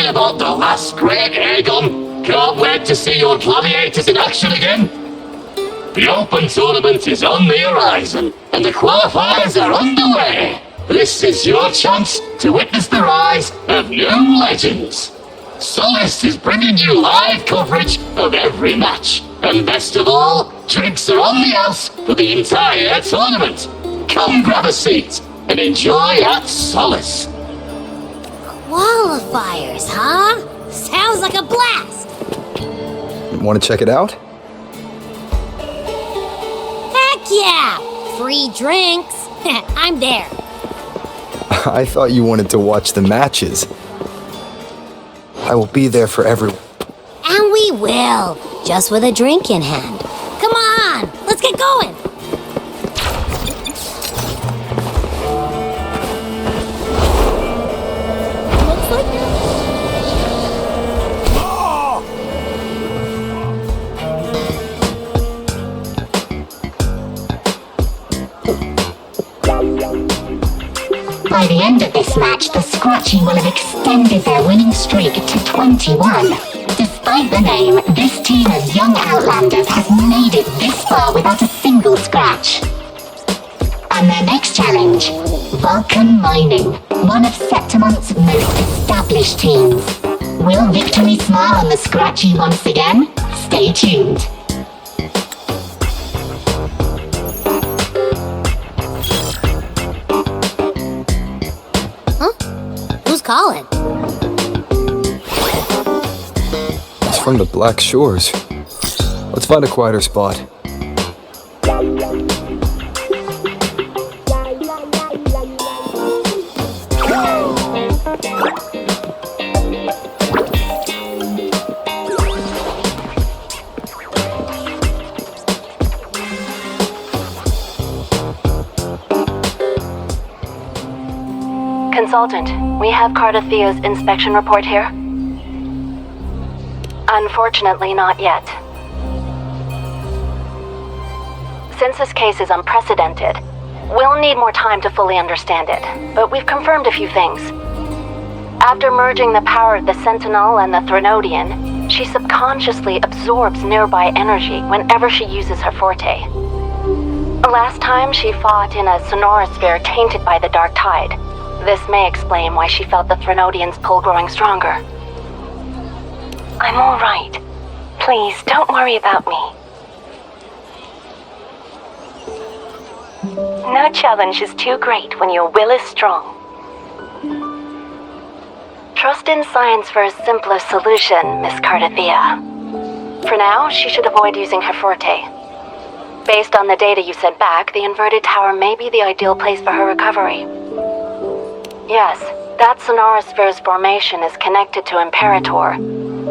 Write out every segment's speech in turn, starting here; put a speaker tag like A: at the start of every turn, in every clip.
A: about the last great airgun. Can't wait to see your gladiators in action again. The Open Tournament is on the horizon, and the qualifiers are underway. This is your chance to witness the rise of new legends. Solace is bringing you live coverage of every match. And best of all, drinks are on the house for the entire tournament. Come grab a seat and enjoy at Solace.
B: Qualifiers, huh? Sounds like a blast!
C: Want to check it out?
B: Heck yeah! Free drinks! I'm there.
C: I thought you wanted to watch the matches. I will be there for everyone.
B: And we will, just with a drink in hand. Come on, let's get going! Looks like
D: By the end of this match, the Scratchy will have extended their winning streak to 21. Despite the name, this team of young Outlanders has made it this far without a single scratch. And their next challenge, Vulcan Mining, one of Septimont's most established teams. Will victory smile on the Scratchy once again? Stay tuned.
B: who's calling?
C: It's from the Black Shores. Let's find a quieter spot.
E: Consultant, we have Cardathea's inspection report here. Unfortunately, not yet. Since this case is unprecedented, we'll need more time to fully understand it, but we've confirmed a few things. After merging the power of the Sentinel and the Threnodian, she subconsciously absorbs nearby energy whenever she uses her forte. Last time she fought in a sonorosphere tainted by the Dark Tide. This may explain why she felt the Threnodian's pull growing stronger. I'm all right. Please, don't worry about me. No challenge is too great when your will is strong. Trust in science for a simpler solution, Miss Cardathea. For now, she should avoid using her forte. Based on the data you sent back, the inverted tower may be the ideal place for her recovery. Yes, that sonorosphere's formation is connected to Imperator,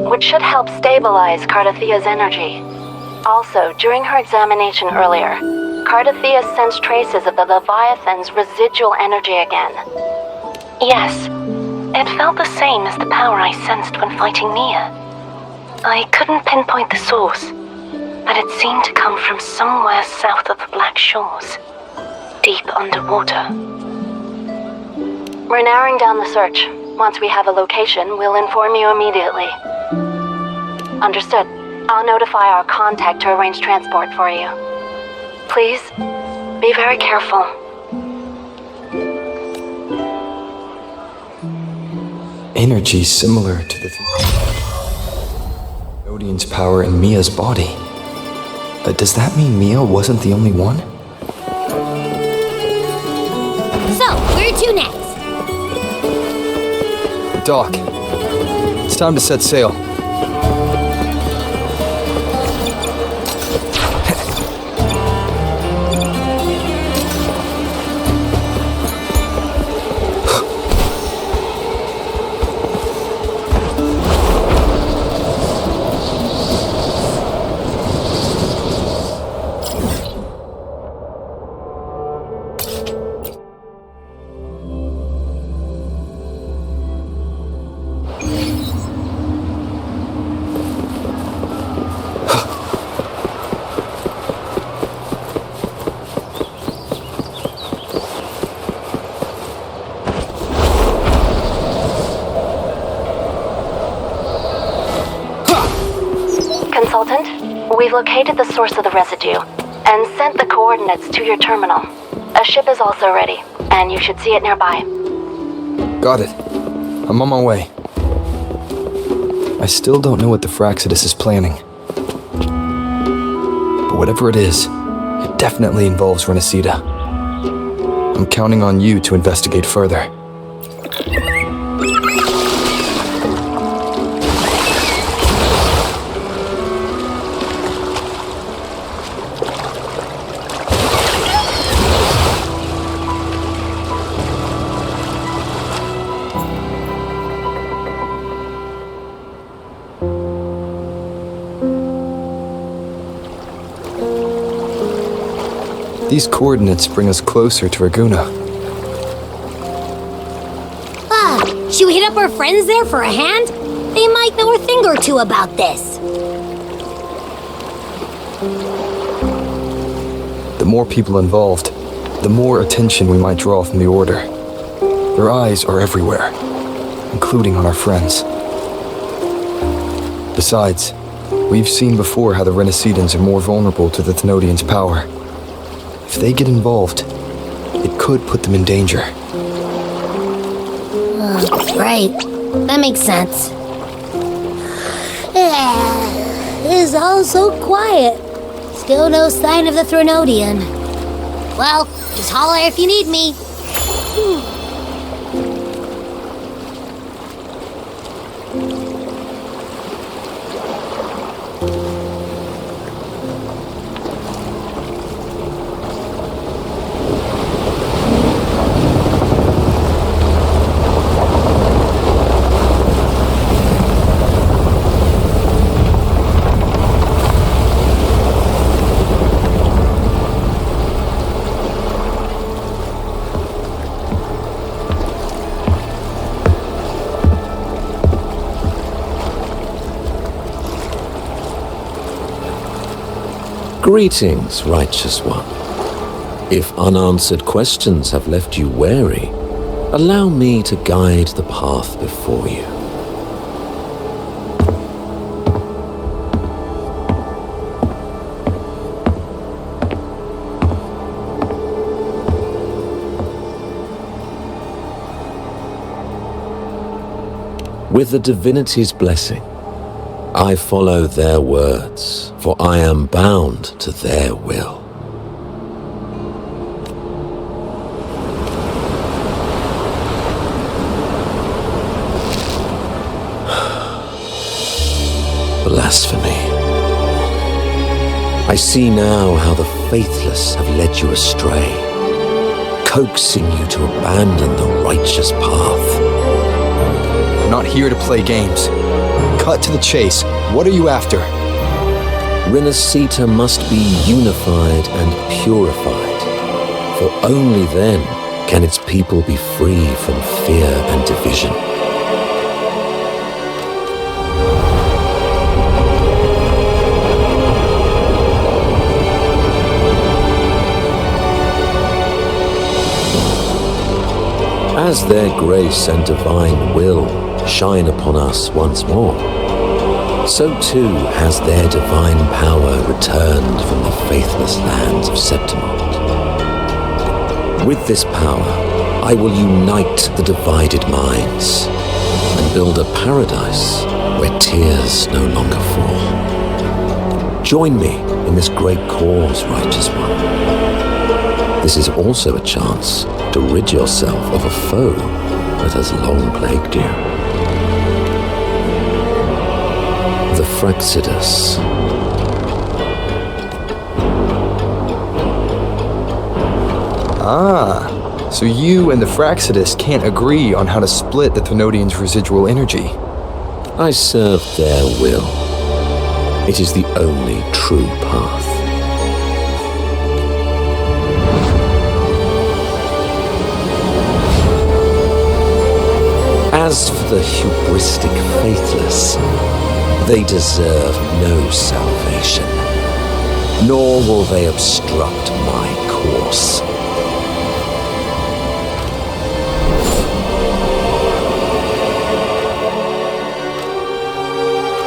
E: which should help stabilize Cardathea's energy. Also, during her examination earlier, Cardathea sensed traces of the Leviathan's residual energy again. Yes, it felt the same as the power I sensed when fighting Mia. I couldn't pinpoint the source, but it seemed to come from somewhere south of the Black Shores, deep underwater. We're narrowing down the search. Once we have a location, we'll inform you immediately. Understood. I'll notify our contact to arrange transport for you. Please, be very careful.
C: Energy similar to the Odin's power in Mia's body. Does that mean Mia wasn't the only one?
B: So, where to next?
C: Doc, it's time to set sail.
E: Consultant, we've located the source of the residue and sent the coordinates to your terminal. A ship is also ready, and you should see it nearby.
C: Got it. I'm on my way. I still don't know what the Fraxidus is planning. But whatever it is, it definitely involves Renacida. I'm counting on you to investigate further. These coordinates bring us closer to Raguna.
B: Should we hit up our friends there for a hand? They might know a thing or two about this.
C: The more people involved, the more attention we might draw from the Order. Their eyes are everywhere, including on our friends. Besides, we've seen before how the Renacidans are more vulnerable to the Thenodians' power. If they get involved, it could put them in danger.
B: Right. That makes sense. It's all so quiet. Still no sign of the Thenodian. Well, just holler if you need me.
F: Greetings, righteous one. If unanswered questions have left you wary, allow me to guide the path before you. With the divinity's blessing, I follow their words, for I am bound to their will. Blasphemy. I see now how the faithless have led you astray, coaxing you to abandon the righteous path.
C: I'm not here to play games. Cut to the chase. What are you after?
F: Renacita must be unified and purified, for only then can its people be free from fear and division. As their grace and divine will shine upon us once more, so too has their divine power returned from the faithless lands of Septimond. With this power, I will unite the divided minds and build a paradise where tears no longer fall. Join me in this great cause, righteous one. This is also a chance to rid yourself of a foe that has long plagued you. The Fraxidus.
C: Ah, so you and the Fraxidus can't agree on how to split the Thenodians' residual energy.
F: I serve their will. It is the only true path. As for the hubristic faithless, they deserve no salvation, nor will they obstruct my course.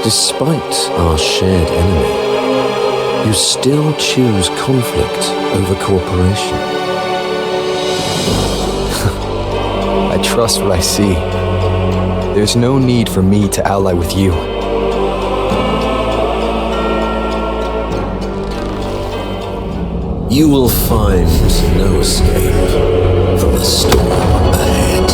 F: Despite our shared enemy, you still choose conflict over cooperation.
C: I trust what I see. There's no need for me to ally with you.
F: You will find no escape from the storm ahead.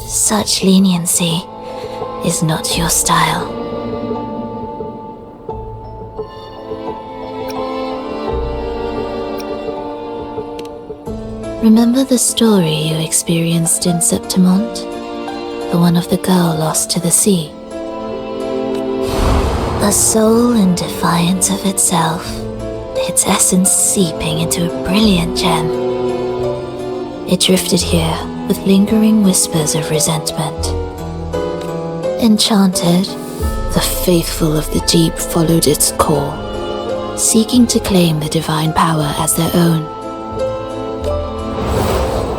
G: Such leniency is not your style. Remember the story you experienced in Septimont? The one of the girl lost to the sea? A soul in defiance of itself, its essence seeping into a brilliant gem. It drifted here with lingering whispers of resentment. Enchanted, the faithful of the deep followed its call, seeking to claim the divine power as their own.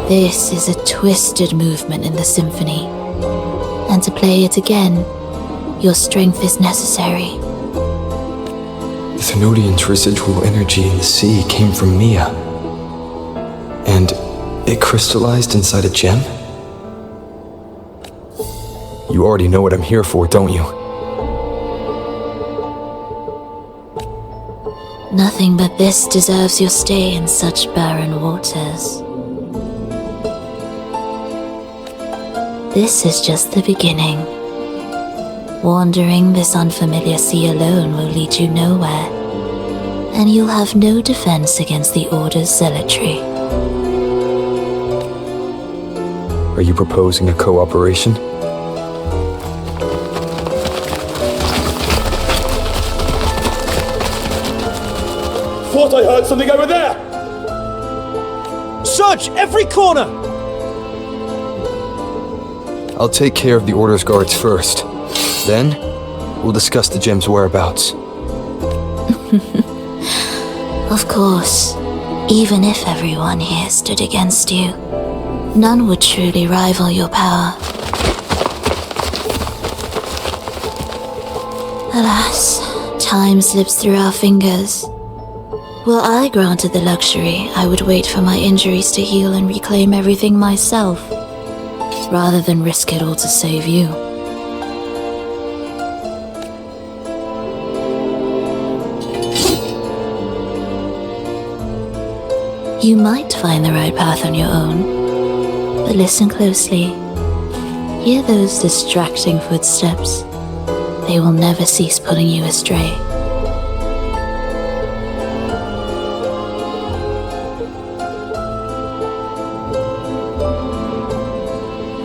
G: This is a twisted movement in the symphony, and to play it again, your strength is necessary.
C: The Thenodian's residual energy in the sea came from Mia. And it crystallized inside a gem? You already know what I'm here for, don't you?
G: Nothing but this deserves your stay in such barren waters. This is just the beginning. Wandering this unfamiliar sea alone will lead you nowhere, and you'll have no defense against the Order's zealotry.
C: Are you proposing a cooperation?
H: Thought I heard something over there! Search every corner!
C: I'll take care of the Order's guards first. Then, we'll discuss the gem's whereabouts.
G: Of course, even if everyone here stood against you, none would truly rival your power. Alas, time slips through our fingers. Were I granted the luxury, I would wait for my injuries to heal and reclaim everything myself, rather than risk it all to save you. You might find the right path on your own, but listen closely. Hear those distracting footsteps. They will never cease pulling you astray.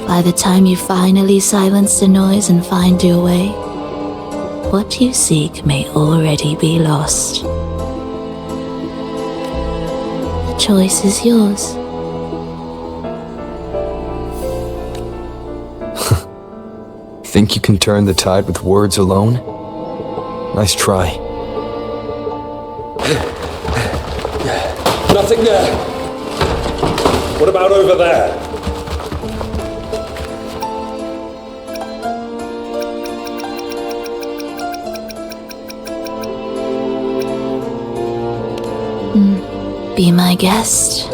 G: By the time you finally silence the noise and find your way, what you seek may already be lost. The choice is yours.
C: Think you can turn the tide with words alone? Nice try.
H: Nothing there! What about over there?
G: Be my guest.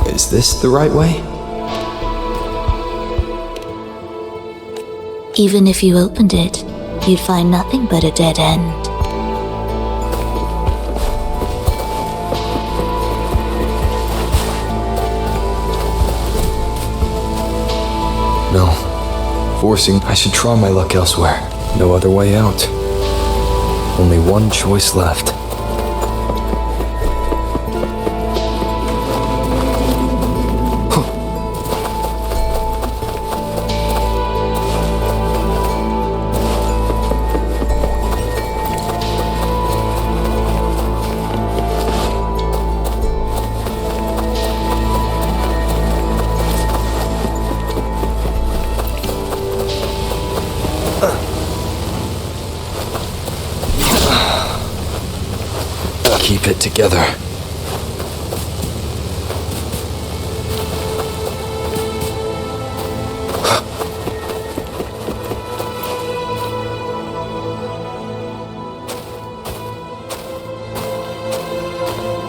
C: Is this the right way?
G: Even if you opened it, you'd find nothing but a dead end.
C: No. Forcing, I should try my luck elsewhere. No other way out. Only one choice left. Keep it together.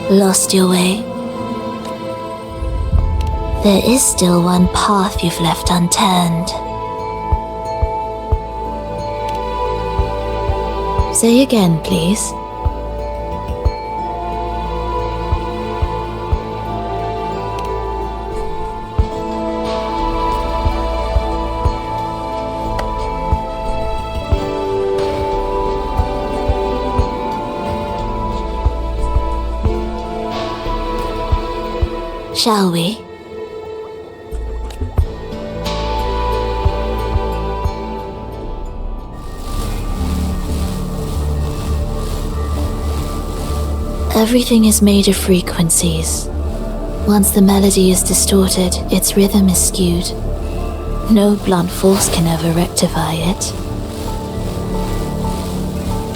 G: Lost your way? There is still one path you've left unturned. Say again, please. Shall we? Everything is made of frequencies. Once the melody is distorted, its rhythm is skewed. No blunt force can ever rectify it.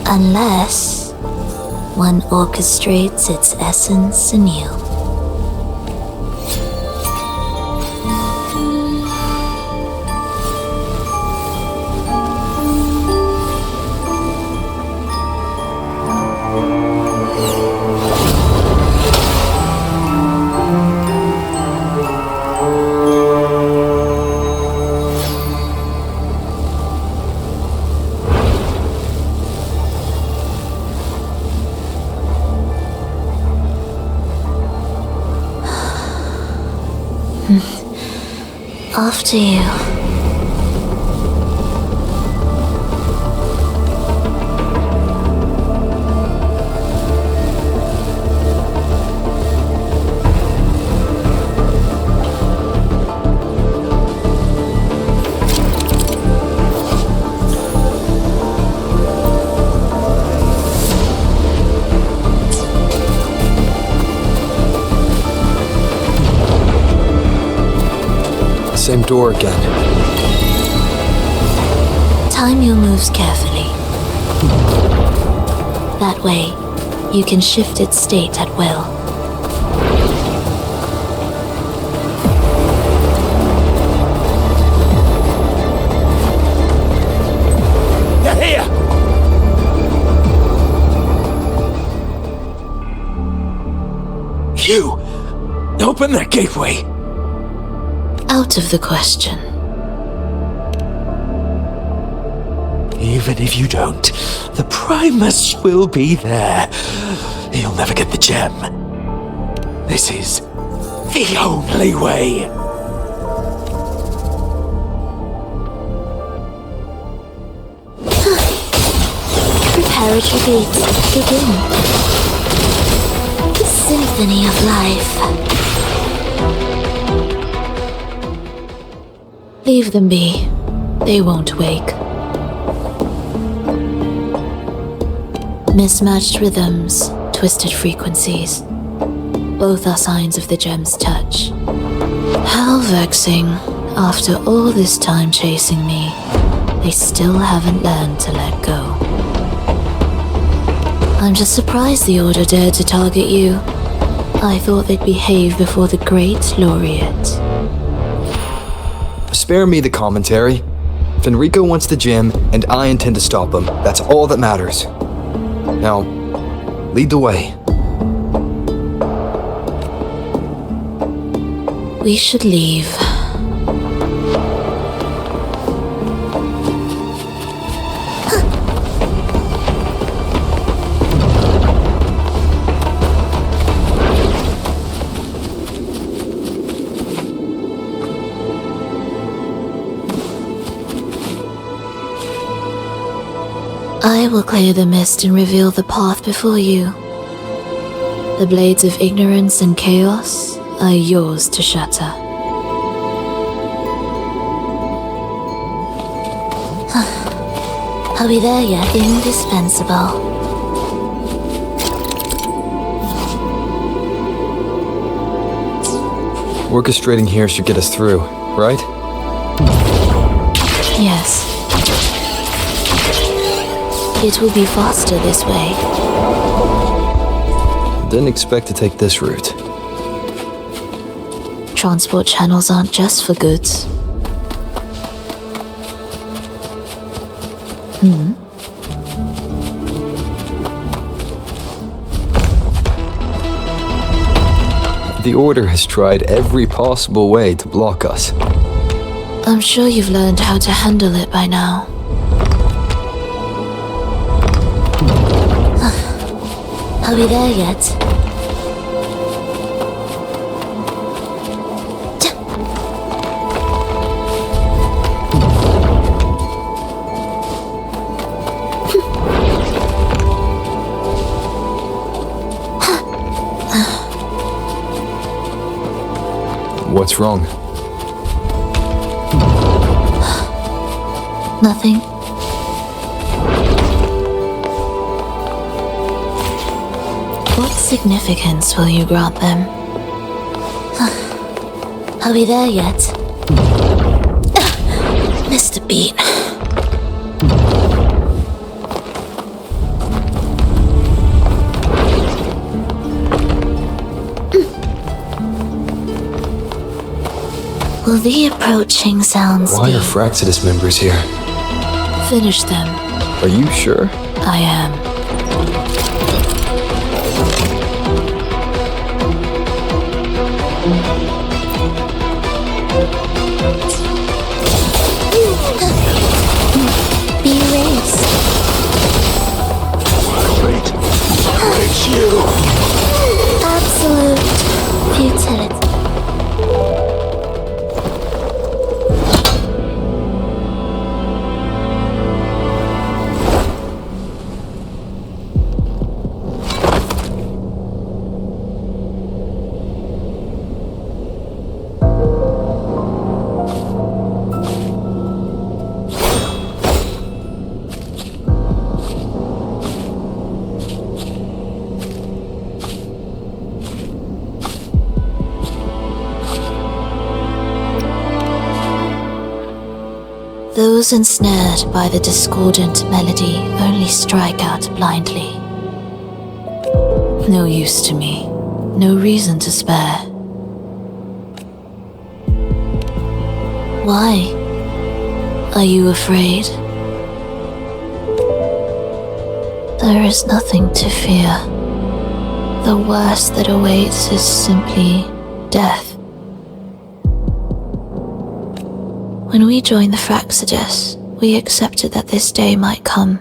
G: Unless one orchestrates its essence anew. After you.
C: Same door again.
G: Time your moves carefully. That way, you can shift its state at will.
A: They're here! You! Open that gateway!
G: Out of the question.
A: Even if you don't, the Primus will be there. You'll never get the gem. This is the only way.
G: Preparatory gates begin. The symphony of life. Leave them be. They won't wake. Mismatched rhythms, twisted frequencies. Both are signs of the gem's touch. How vexing. After all this time chasing me, they still haven't learned to let go. I'm just surprised the Order dared to target you. I thought they'd behave before the great laureate.
C: Spare me the commentary. If Enrico wants the gem, and I intend to stop him, that's all that matters. Now, lead the way.
G: We should leave. I will clear the mist and reveal the path before you. The blades of ignorance and chaos are yours to shatter. Are we there yet? Indispensable.
C: Orchestrating here should get us through, right?
G: Yes. It will be faster this way.
C: Didn't expect to take this route.
G: Transport channels aren't just for goods.
C: The Order has tried every possible way to block us.
G: I'm sure you've learned how to handle it by now. Are we there yet?
C: What's wrong?
G: Nothing. What significance will you grant them? Are we there yet? Mr. Bean. Will the approaching sounds
C: Why
G: be...
C: are Fraxidus members here?
G: Finish them.
C: Are you sure?
G: I am. Be erased.
A: Wait. It's you.
G: Absolute futility. Those ensnared by the discordant melody only strike out blindly. No use to me, no reason to spare. Why? Are you afraid? There is nothing to fear. The worst that awaits is simply death. When we joined the Fraxidus, we accepted that this day might come.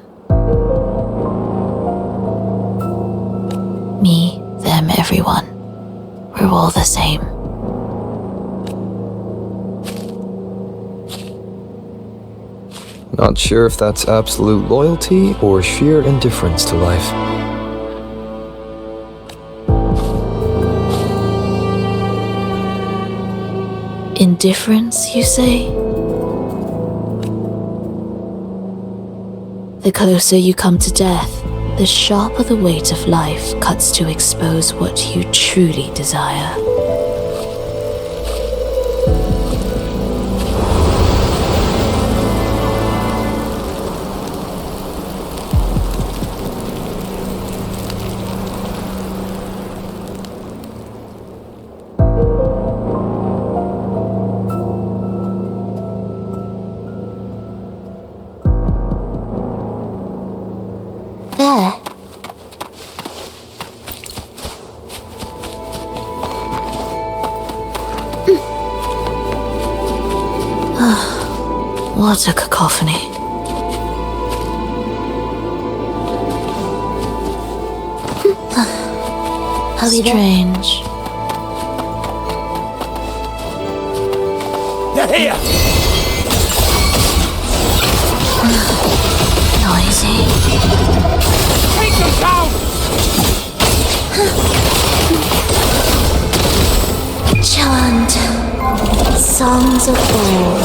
G: Me, them, everyone. We're all the same.
C: Not sure if that's absolute loyalty or sheer indifference to life.
G: Indifference, you say? The closer you come to death, the sharper the weight of life cuts to expose what you truly desire. There. What a cacophony. How strange.
A: They're here.
G: Noisy. things of old.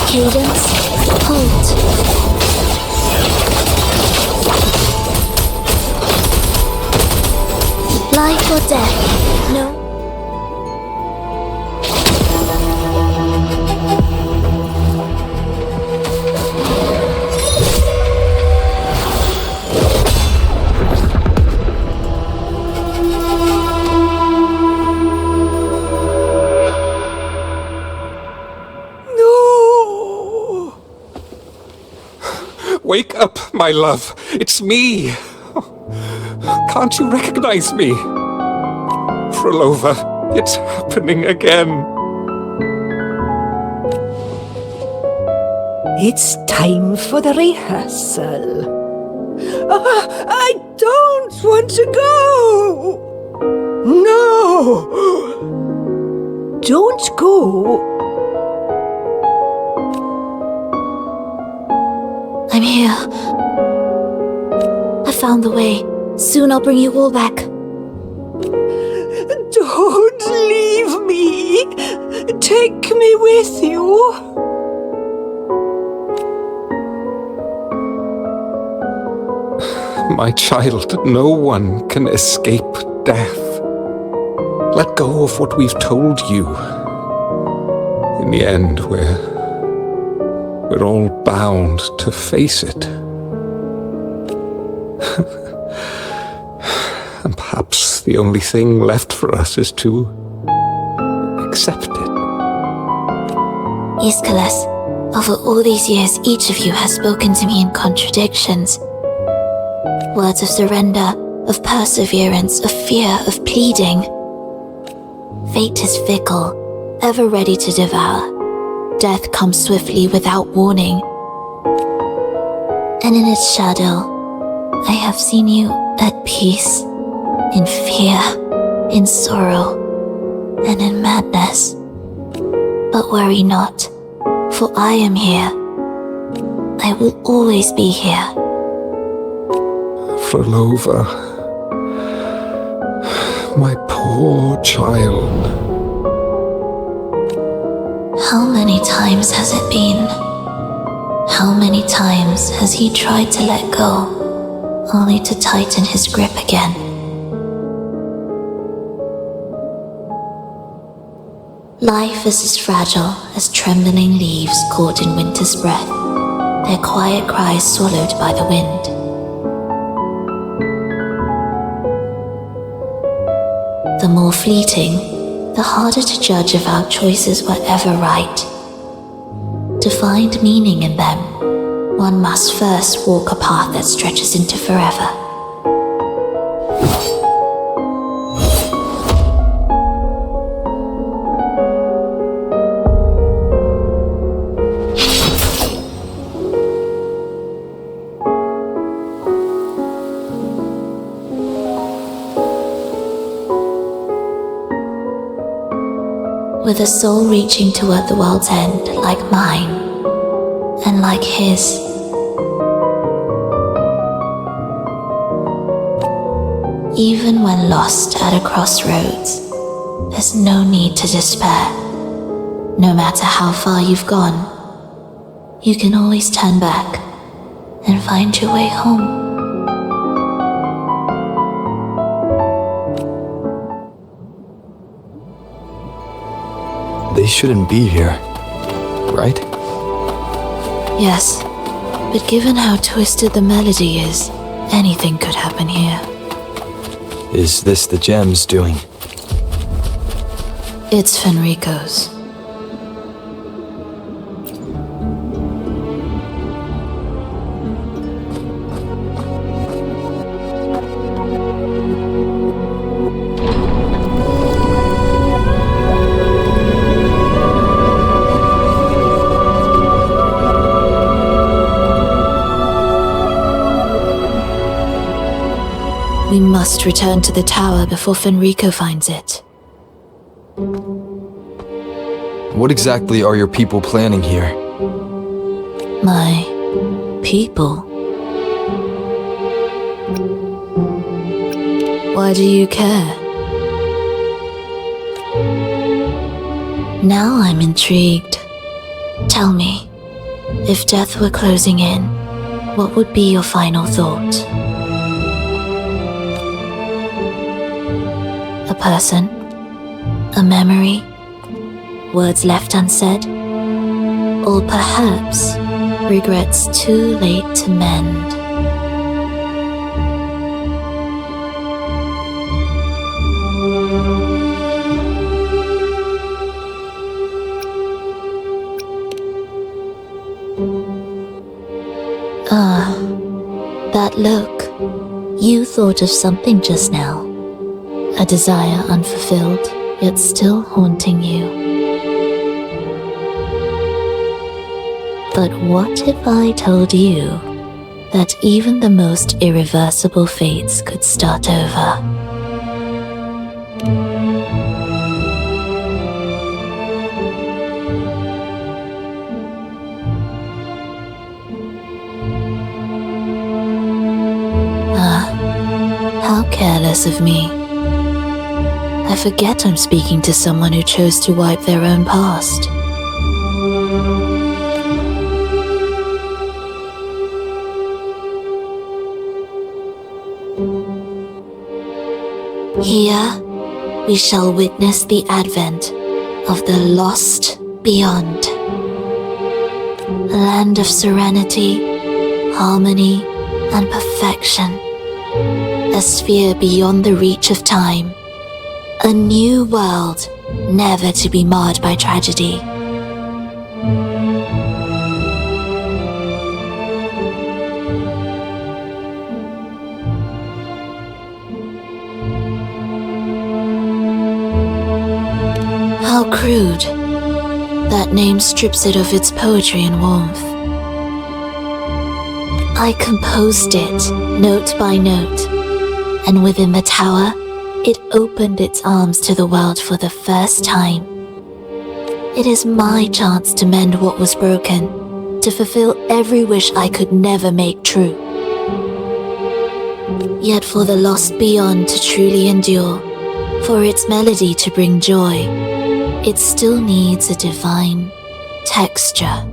G: Cadence, hold. Life or death? No.
H: Wake up, my love. It's me. Can't you recognize me? Frolova, it's happening again.
I: It's time for the rehearsal. I don't want to go! No! Don't go!
G: I'm here. I found the way. Soon I'll bring you all back.
I: Don't leave me! Take me with you!
H: My child, no one can escape death. Let go of what we've told you. In the end, we're all bound to face it. And perhaps the only thing left for us is to accept it.
G: T.U.S.K, over all these years, each of you has spoken to me in contradictions. Words of surrender, of perseverance, of fear, of pleading. Fate is fickle, ever ready to devour. Death comes swiftly without warning. And in its shadow, I have seen you at peace, in fear, in sorrow, and in madness. But worry not, for I am here. I will always be here.
H: Frolova, my poor child.
G: How many times has it been? How many times has he tried to let go, only to tighten his grip again? Life is as fragile as trembling leaves caught in winter's breath, their quiet cries swallowed by the wind. The more fleeting, the harder to judge if our choices were ever right. To find meaning in them, one must first walk a path that stretches into forever. With a soul reaching toward the world's end, like mine, and like his. Even when lost at a crossroads, there's no need to despair. No matter how far you've gone, you can always turn back and find your way home.
C: They shouldn't be here, right?
G: Yes, but given how twisted the melody is, anything could happen here.
C: Is this the gem's doing?
G: It's Fenrico's. We must return to the tower before Fenrico finds it.
C: What exactly are your people planning here?
G: My people. Why do you care? Now I'm intrigued. Tell me, if death were closing in, what would be your final thought? A person? A memory? Words left unsaid? Or perhaps regrets too late to mend? That look. You thought of something just now. A desire unfulfilled, yet still haunting you. But what if I told you that even the most irreversible fates could start over? How careless of me. I forget I'm speaking to someone who chose to wipe their own past. Here, we shall witness the advent of the lost beyond. A land of serenity, harmony, and perfection. A sphere beyond the reach of time. A new world, never to be marred by tragedy. How crude. That name strips it of its poetry and warmth. I composed it, note by note, and within the tower, it opened its arms to the world for the first time. It is my chance to mend what was broken, to fulfill every wish I could never make true. Yet for the lost beyond to truly endure, for its melody to bring joy, it still needs a divine texture.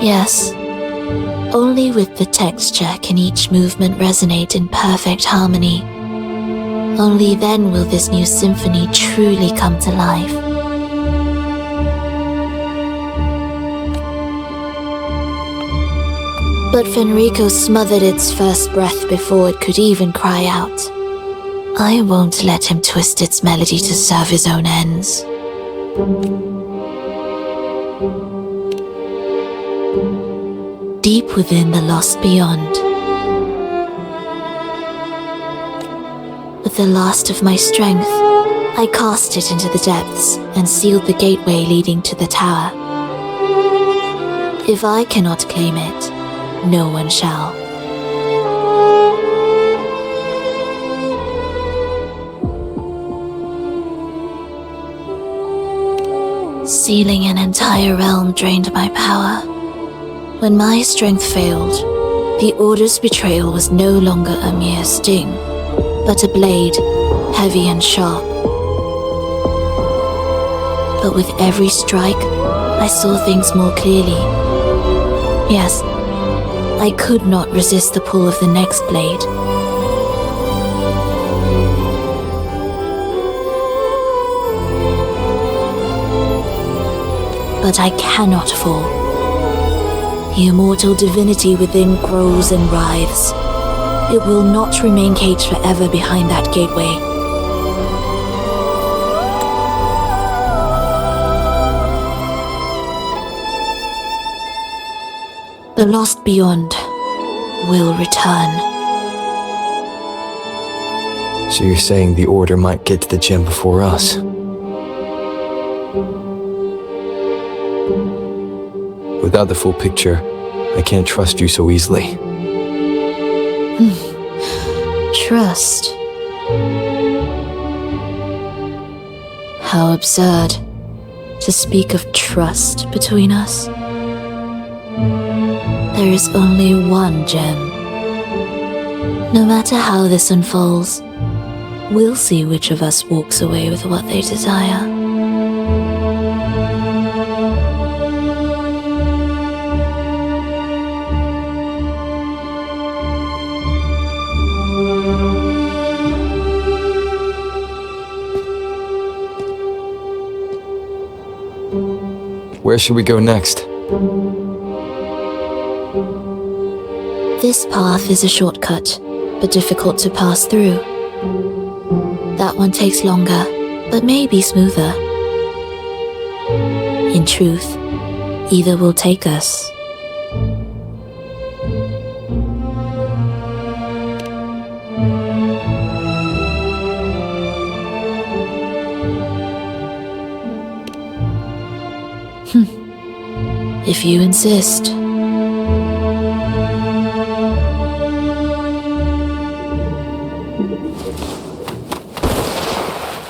G: Yes, only with the texture can each movement resonate in perfect harmony. Only then will this new symphony truly come to life. But Fenrico smothered its first breath before it could even cry out. I won't let him twist its melody to serve his own ends. Deep within the lost beyond, with the last of my strength, I cast it into the depths and sealed the gateway leading to the tower. If I cannot claim it, no one shall. Sealing an entire realm drained my power. When my strength failed, the Order's betrayal was no longer a mere sting, but a blade, heavy and sharp. But with every strike, I saw things more clearly. Yes, I could not resist the pull of the next blade. But I cannot fall. The immortal divinity within grows and writhes. It will not remain caged forever behind that gateway. The lost beyond will return.
C: So you're saying the Order might get to the gem before us? Without the full picture, I can't trust you so easily.
G: Trust? How absurd to speak of trust between us. there is only one gem. No matter how this unfolds, we'll see which of us walks away with what they desire.
C: Where should we go next?
G: This path is a shortcut, but difficult to pass through. That one takes longer, but may be smoother. In truth, either will take us. If you insist.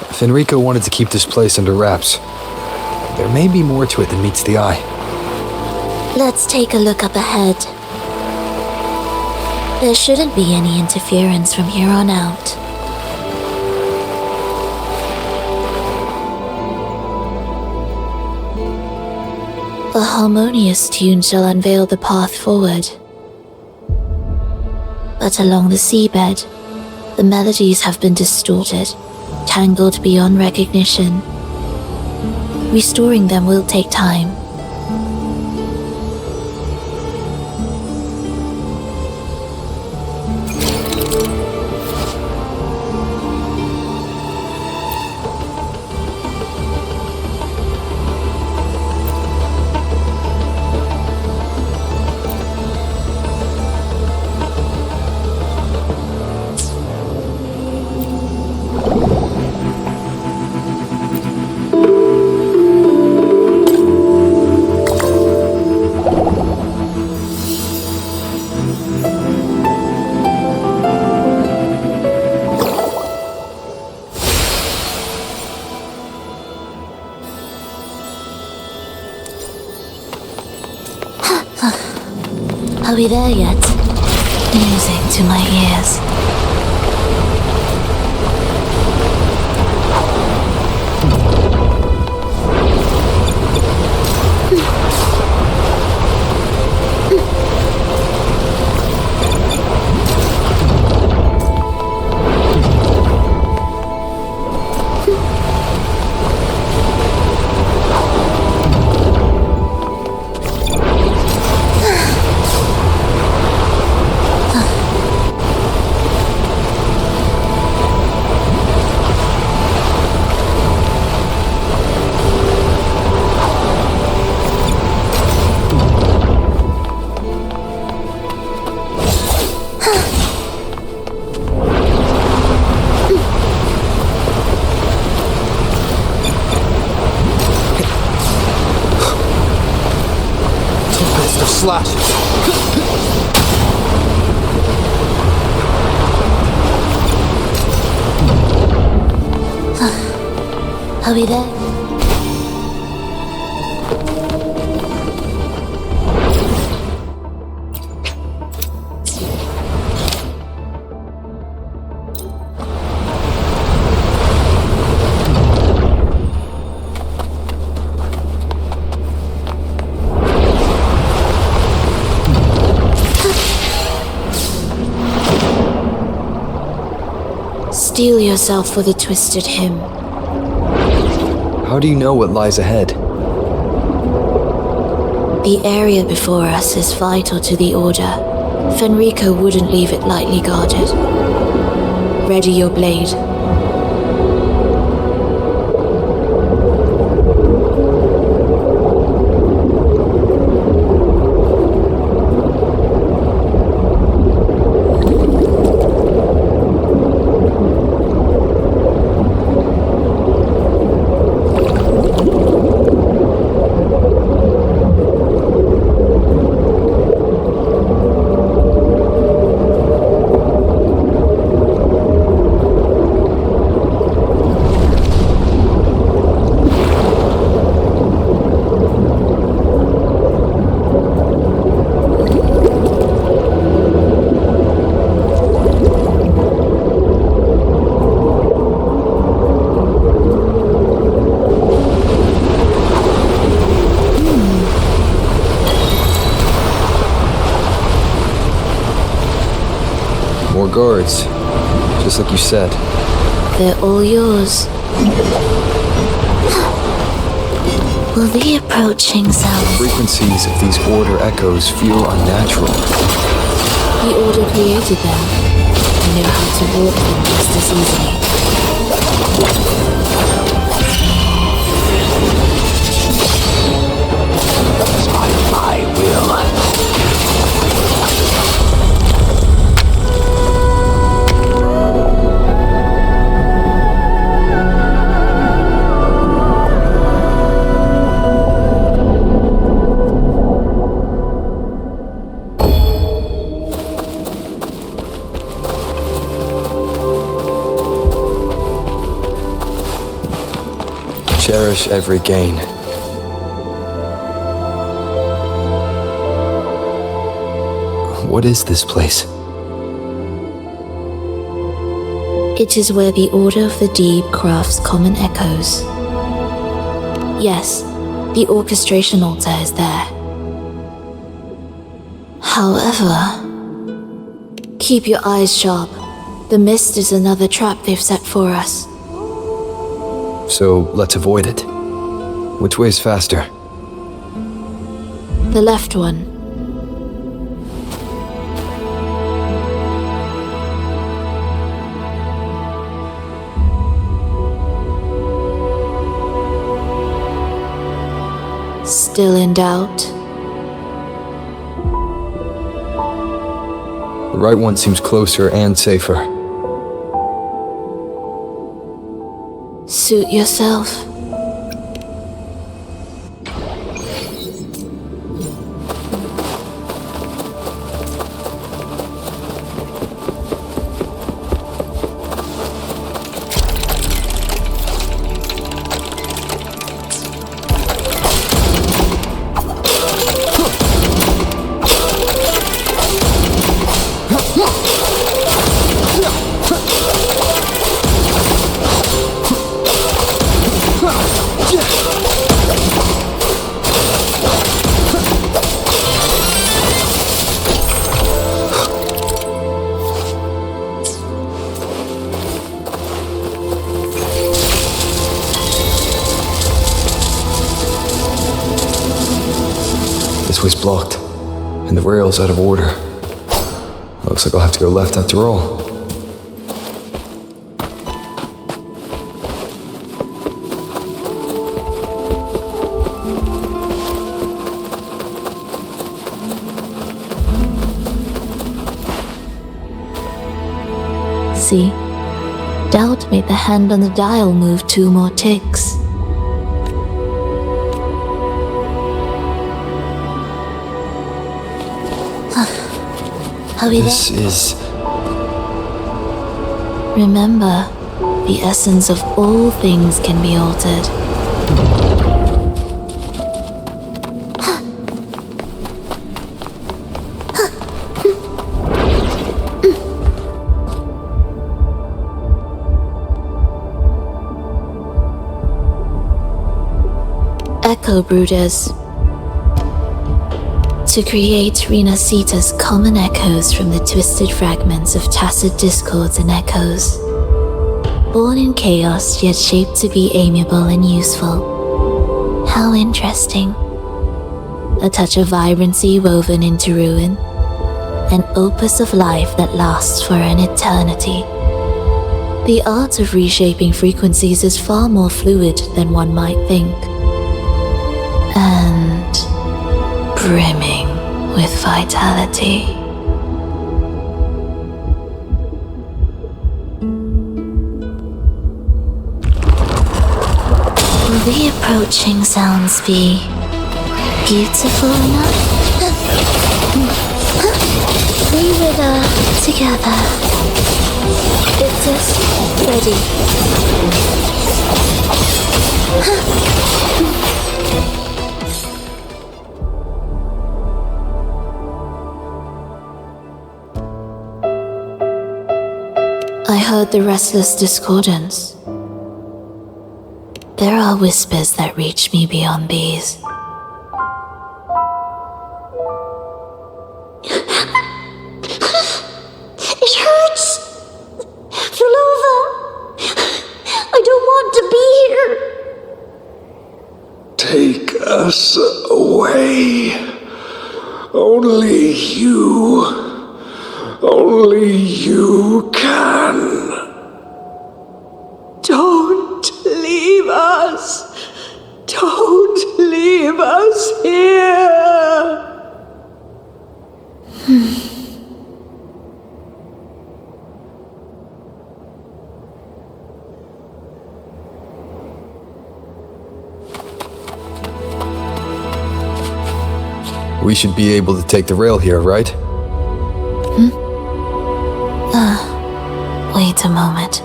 C: If Enrico wanted to keep this place under wraps, there may be more to it than meets the eye.
G: Let's take a look up ahead. There shouldn't be any interference from here on out. A harmonious tune shall unveil the path forward. But along the seabed, the melodies have been distorted, tangled beyond recognition. Restoring them will take time. Are we there yet? Music to my ears.
C: Slash.
G: Are we there? Steel yourself for the twisted hymn.
C: How do you know what lies ahead?
G: The area before us is vital to the Order. Fenrico wouldn't leave it lightly guarded. Ready your blade.
C: more guards, just like you said.
G: They're all yours. Will the approaching sound...
C: Frequencies of these Order echoes feel unnatural.
G: The Order created them. I know how to warp them just as easily.
A: I will.
C: Cherish every gain. What is this place?
G: It is where the Order of the Deep crafts common echoes. Yes, the orchestration altar is there. However, keep your eyes sharp. The mist is another trap they've set for us.
C: So let's avoid it. Which way is faster?
G: The left one. Still in doubt?
C: The right one seems closer and safer.
G: Suit yourself.
C: This way's blocked, and the rail's out of order. Looks like I'll have to go left after all.
G: See? Doubt made the hand on the dial move 2 more ticks. Are we
C: This
G: there?
C: is...
G: Remember, the essence of all things can be altered. Echo Brooders. To create Rena Sita's common echoes from the twisted fragments of tacit discords and echoes. Born in chaos, yet shaped to be amiable and useful. How interesting. A touch of vibrancy woven into ruin. An opus of life that lasts for an eternity. The art of reshaping frequencies is far more fluid than one might think. And brimming with vitality. Will the approaching sounds be beautiful enough? We would, together. It's just ready. I heard the restless discordance. There are whispers that reach me beyond these.
D: It hurts
H: us away. Only you can.
I: Don't leave us. Don't leave us here.
C: We should be able to take the rail here, right?
G: Wait a moment.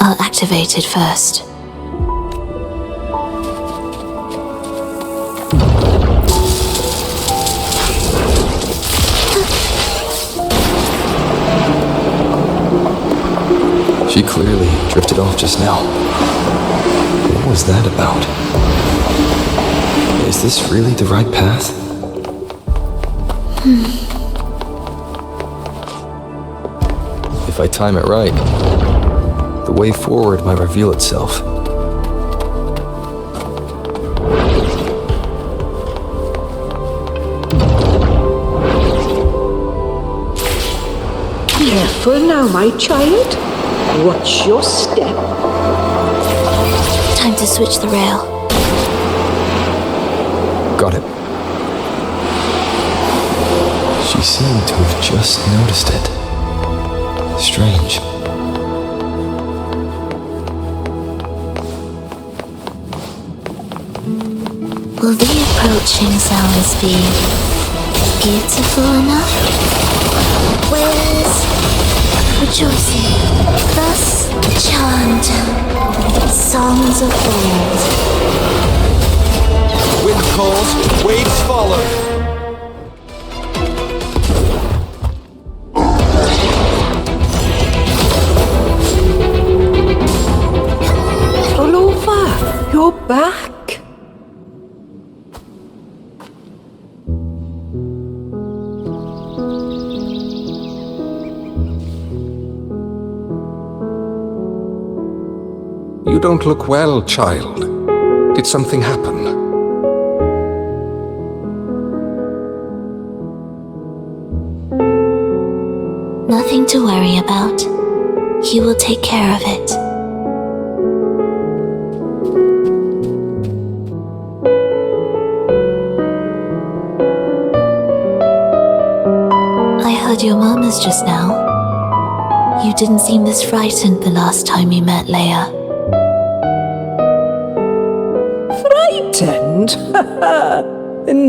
G: I'll activate it first.
C: She clearly drifted off just now. What was that about? Is this really the right path? If I time it right, the way forward might reveal itself.
I: Careful now, my child. Watch your step.
G: Time to switch the rail.
C: Got it. She seemed to have just noticed it. Strange.
G: Will the approaching sounds be beautiful enough? Waves rejoicing, thus chant songs of old.
C: Wind calls, waves follow.
I: You're back.
H: You don't look well, child. Did something happen?
G: Nothing to worry about. He will take care of it. Your murmurs just now. You didn't seem this frightened the last time you met Leia.
I: Frightened?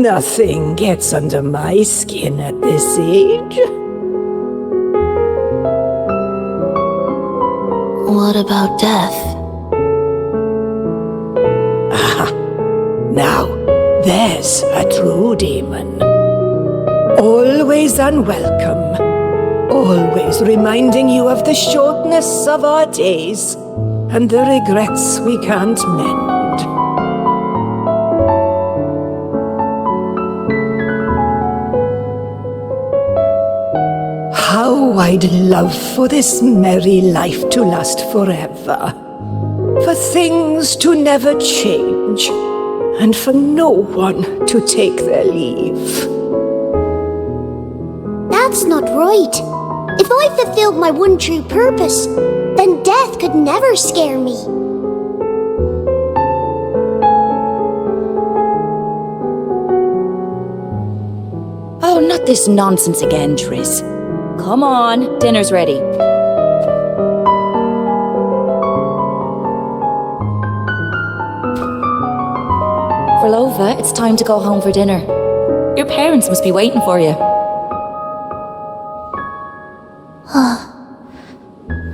I: Nothing gets under my skin at this age.
G: What about death?
I: Now, there's a true demon. Always unwelcome. Always reminding you of the shortness of our days and the regrets we can't mend. How I'd love for this merry life to last forever. For things to never change, and for no one to take their leave.
B: That's not right. If I fulfilled my one true purpose, then death could never scare me.
J: Oh, not this nonsense again, Triss. Come on, dinner's ready. Verlova, it's time to go home for dinner. Your parents must be waiting for you.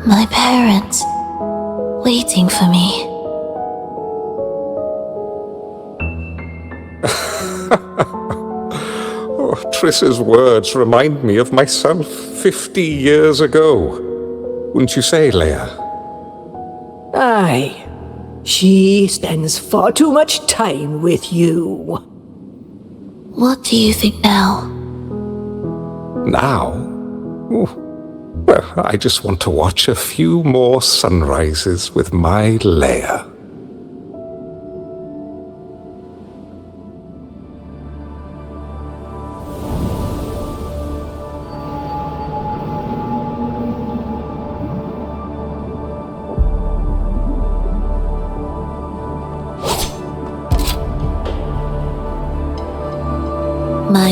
G: My parents, waiting for me.
H: Oh, Triss's words remind me of myself 50 years ago. Wouldn't you say, Leia?
I: Aye. She spends far too much time with you.
G: What do you think now?
H: Now? Oh, well, I just want to watch a few more sunrises with my Leia.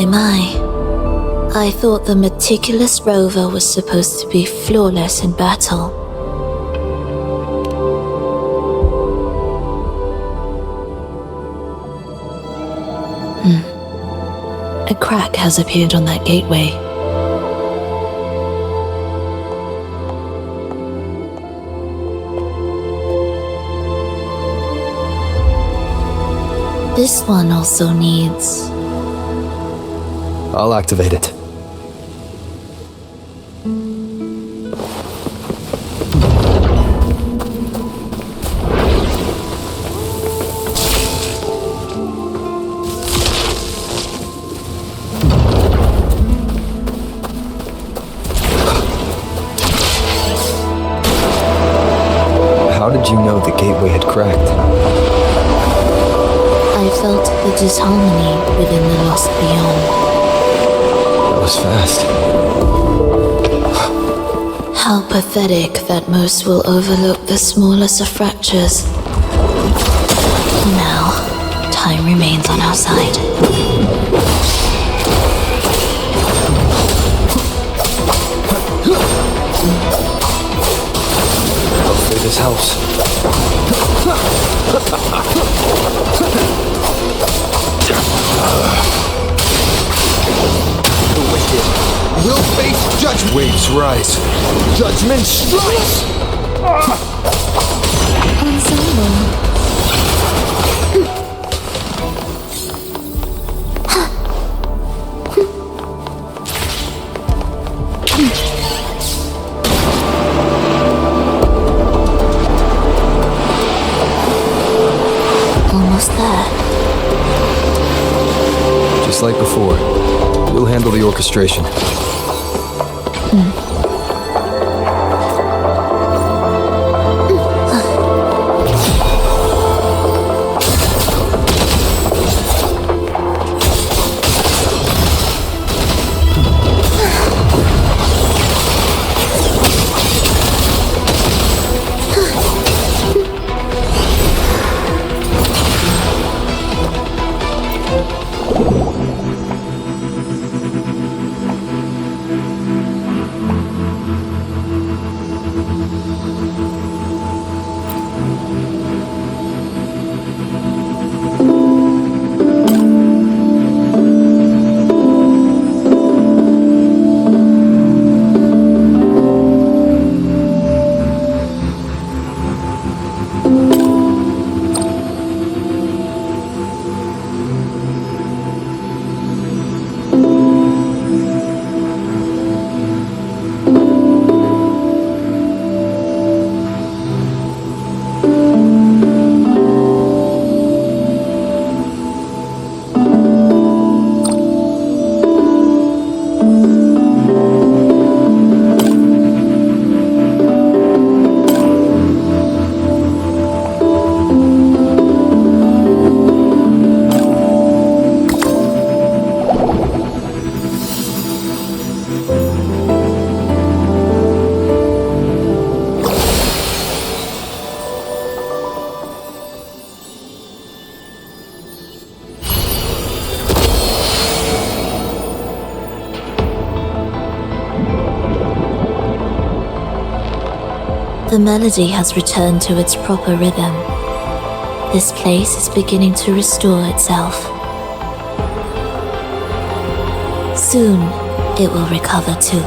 G: My. I thought the meticulous rover was supposed to be flawless in battle. A crack has appeared on that gateway. This one also needs...
C: I'll activate it. How did you know the gateway had cracked?
G: I felt the disharmony within the lost beyond.
C: That was fast.
G: How pathetic that most will overlook the smallest of fractures. Now, time remains on our side.
C: Hopefully this helps. The wicked will face judgment. Waves rise. Judgment strikes.
G: Almost there.
C: Just like before, we'll handle the orchestration.
G: The melody has returned to its proper rhythm. This place is beginning to restore itself. Soon, it will recover too.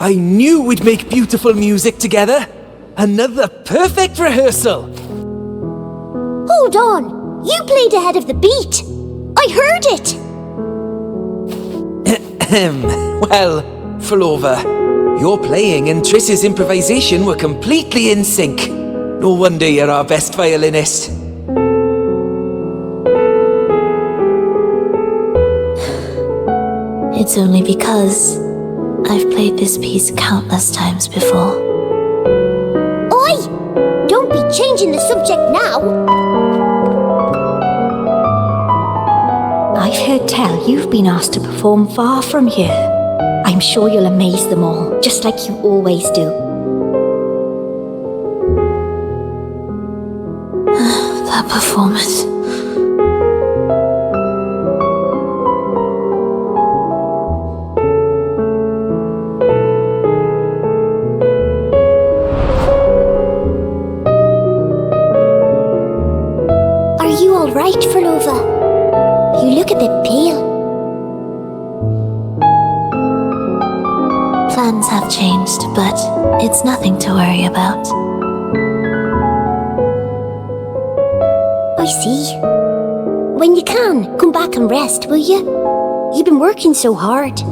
K: I knew we'd make beautiful music together. Another perfect rehearsal.
B: Hold on! You played ahead of the beat! I heard it!
K: Well, Flova, your playing and Triss's improvisation were completely in sync. No wonder you're our best violinist.
G: It's only because I've played this piece countless times before.
B: Oi! Don't be changing the subject now!
L: I've heard tell you've been asked to perform far from here. I'm sure you'll amaze them all, just like you always do.
G: That performance.
B: Are you alright, Flova? You look a bit pale.
G: Plans have changed, but it's nothing to worry about.
B: I see. When you can, come back and rest, will you? You've been working so hard.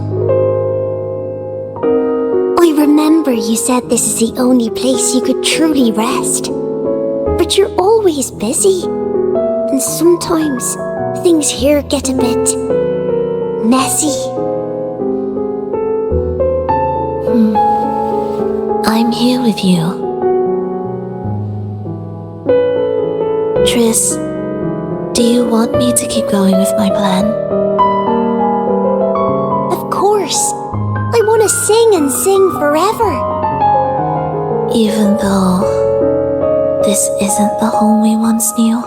B: I remember you said this is the only place you could truly rest. But you're always busy. And sometimes things here get a bit messy.
G: I'm here with you. Triss, do you want me to keep going with my plan?
B: Of course. I want to sing and sing forever.
G: Even though this isn't the home we once knew?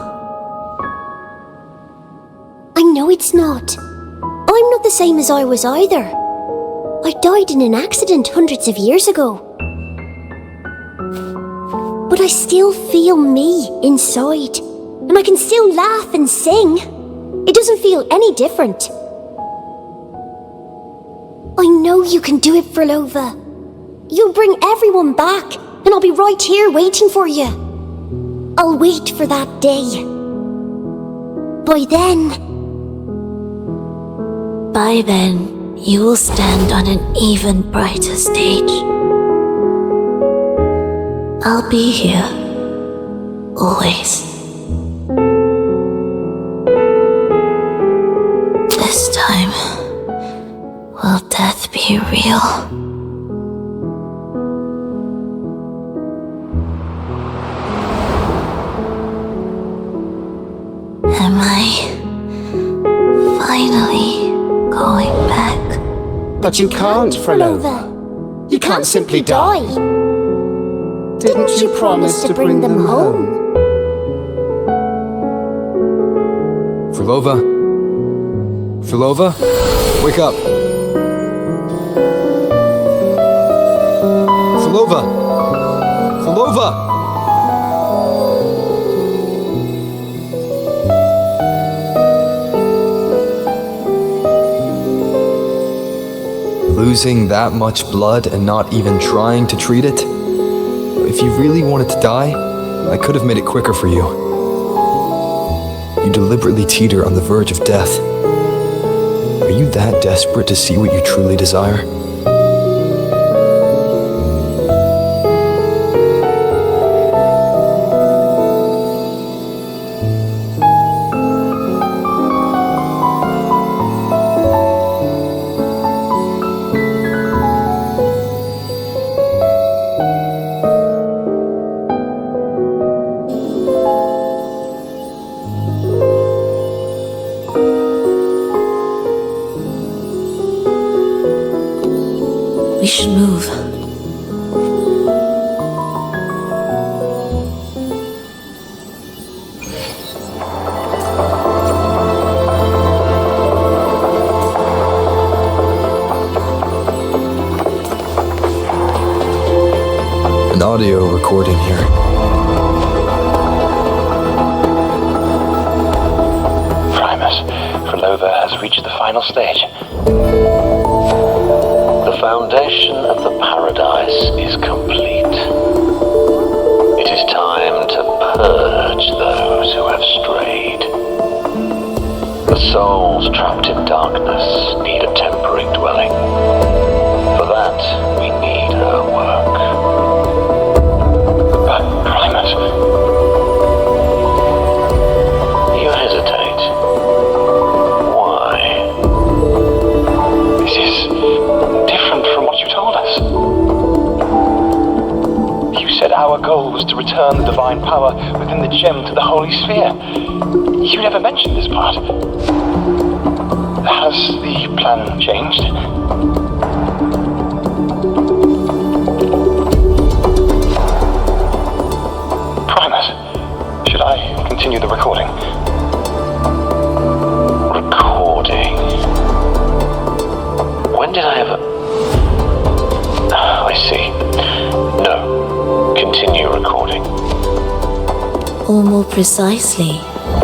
B: I know it's not. I'm not the same as I was either. I died in an accident hundreds of years ago. But I still feel me inside. And I can still laugh and sing. It doesn't feel any different. I know you can do it, Flova. You'll bring everyone back, and I'll be right here waiting for you. I'll wait for that day. By then, you will stand on an even brighter stage.
G: I'll be here. Always. This time, will death be real? Am I finally going back?
M: But you can't, Flova. You can't simply die. Didn't you promise to bring them home?
C: Flova? Flova? Wake up! Flova! Flova! Losing that much blood and not even trying to treat it? If you really wanted to die, I could have made it quicker for you. You deliberately teeter on the verge of death. Are you that desperate to see what you truly desire?
G: We should move.
C: An audio recording here.
N: Flova has reached the final stage. The Foundation foundation of the paradise is complete. It is time to purge those who have strayed. The souls trapped in darkness need a temporary dwelling. For that, we need her work. But, Primate, you hesitate. Why? This is different from what you told us. You said our goal was to return the divine power within the gem to the Holy Sphere. You never mentioned this part. Has the plan changed? Primate, should I continue the recording? Recording? When did I ever... I see. No. Continue recording.
G: Or more precisely,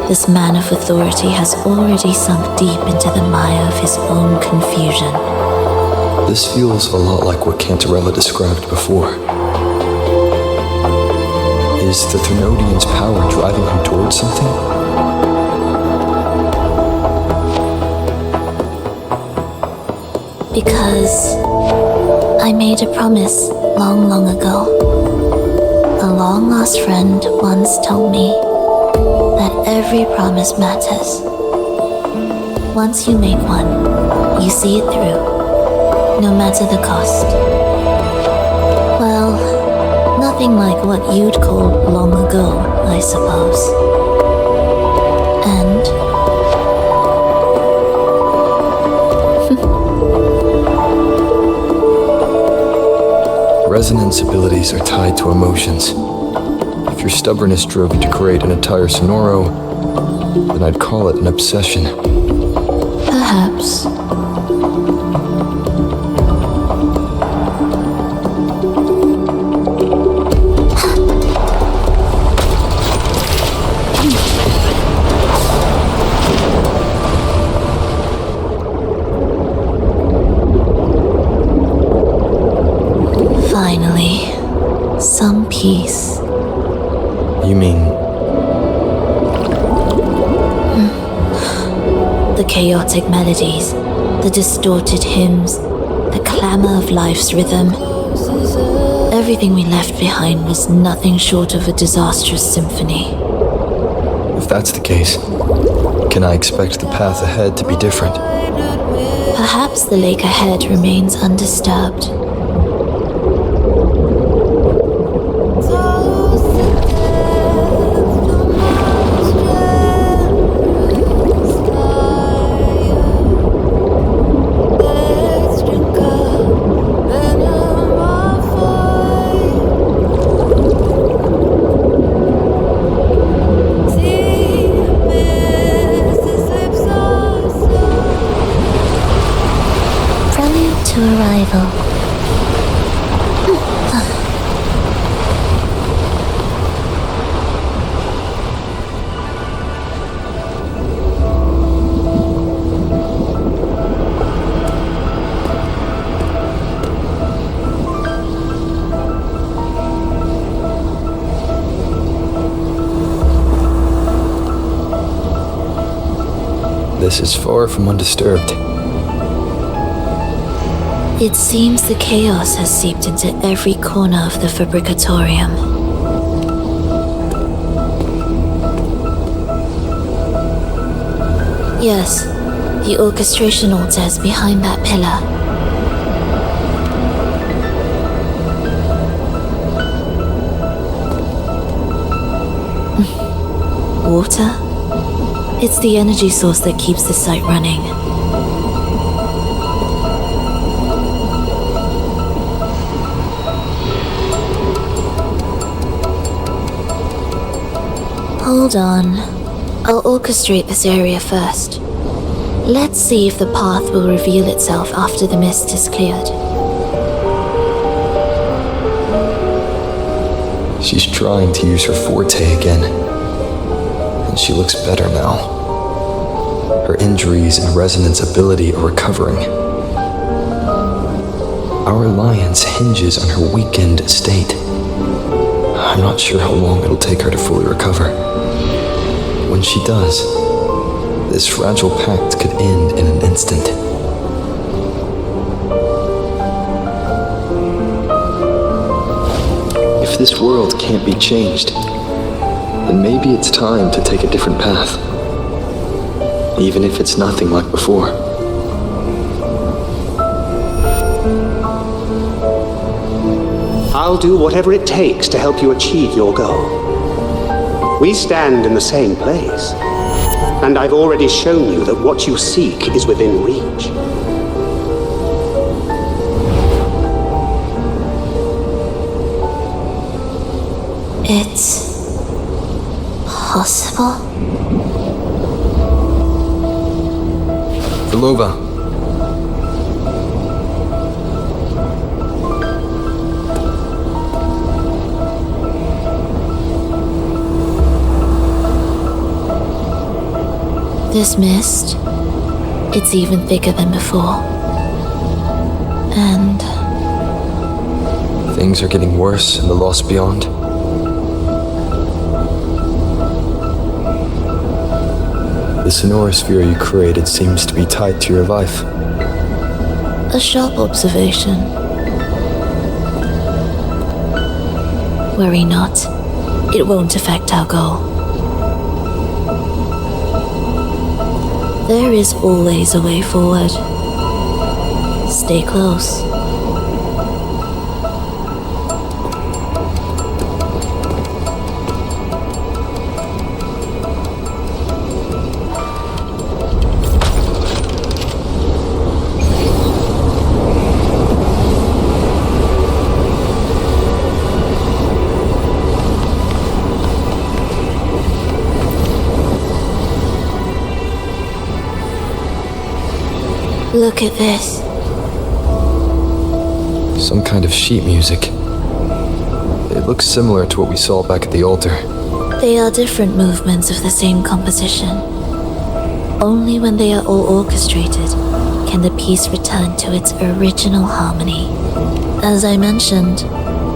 G: this man of authority has already sunk deep into the mire of his own confusion.
C: This feels a lot like what Cantarella described before. Is the Thermodian's power driving him towards something?
G: Because I made a promise long, long ago. A long-lost friend once told me that every promise matters. Once you make one, you see it through, no matter the cost. Well, nothing like what you'd call long ago, I suppose. And
C: Resonance abilities are tied to emotions. If your stubbornness drove you to create an entire sonoro, then I'd call it an obsession.
G: perhaps. Finally, some peace.
C: You mean...
G: The chaotic melodies, the distorted hymns, the clamor of life's rhythm. Everything we left behind was nothing short of a disastrous symphony.
C: If that's the case, can I expect the path ahead to be different?
G: Perhaps the lake ahead remains undisturbed.
C: This is far from undisturbed.
G: It seems the chaos has seeped into every corner of the Fabricatorium. Yes, the orchestration altar is behind that pillar. Water? It's the energy source that keeps the site running. Hold on. I'll orchestrate this area first. Let's see if the path will reveal itself after the mist is cleared.
C: She's trying to use her forte again. And she looks better now. Her injuries and resonance ability are recovering. Our alliance hinges on her weakened state. I'm not sure how long it'll take her to fully recover. When she does, this fragile pact could end in an instant. If this world can't be changed, then maybe it's time to take a different path. Even if it's nothing like before.
O: I'll do whatever it takes to help you achieve your goal. We stand in the same place, and I've already shown you that what you seek is within reach.
G: It's possible?
C: Belova.
G: This mist, it's even thicker than before. And
C: things are getting worse in the Lost Beyond. The sonorosphere you created seems to be tied to your life.
G: a sharp observation. Worry not. It won't affect our goal. There is always a way forward. Stay close. Look at this.
C: Some kind of sheet music. It looks similar to what we saw back at the altar.
G: They are different movements of the same composition. Only when they are all orchestrated can the piece return to its original harmony. As I mentioned,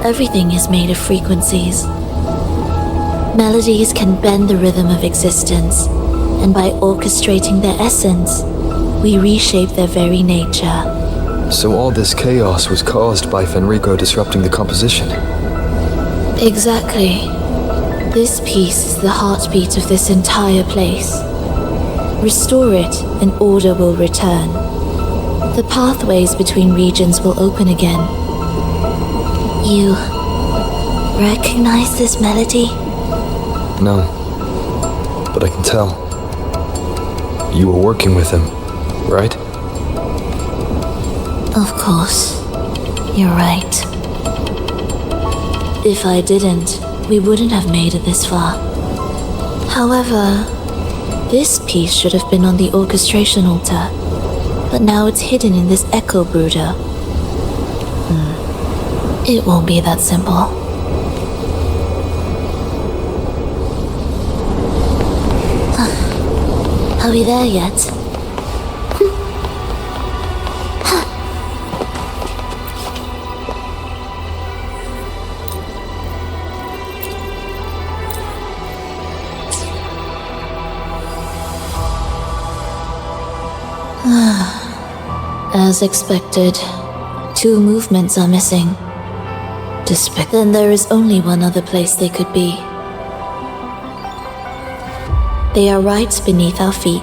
G: everything is made of frequencies. Melodies can bend the rhythm of existence, and by orchestrating their essence, we reshape their very nature.
C: So all this chaos was caused by Fenrico disrupting the composition?
G: Exactly. This piece is the heartbeat of this entire place. Restore it, and order will return. The pathways between regions will open again. You recognize this melody?
C: No, but I can tell. You were working with him, right?
G: Of course. You're right. If I didn't, we wouldn't have made it this far. However, this piece should have been on the orchestration altar, but now it's hidden in this echo brooder. It won't be that simple. Are we there yet? As expected, 2 movements are missing. Then there is only one other place they could be. They are right beneath our feet.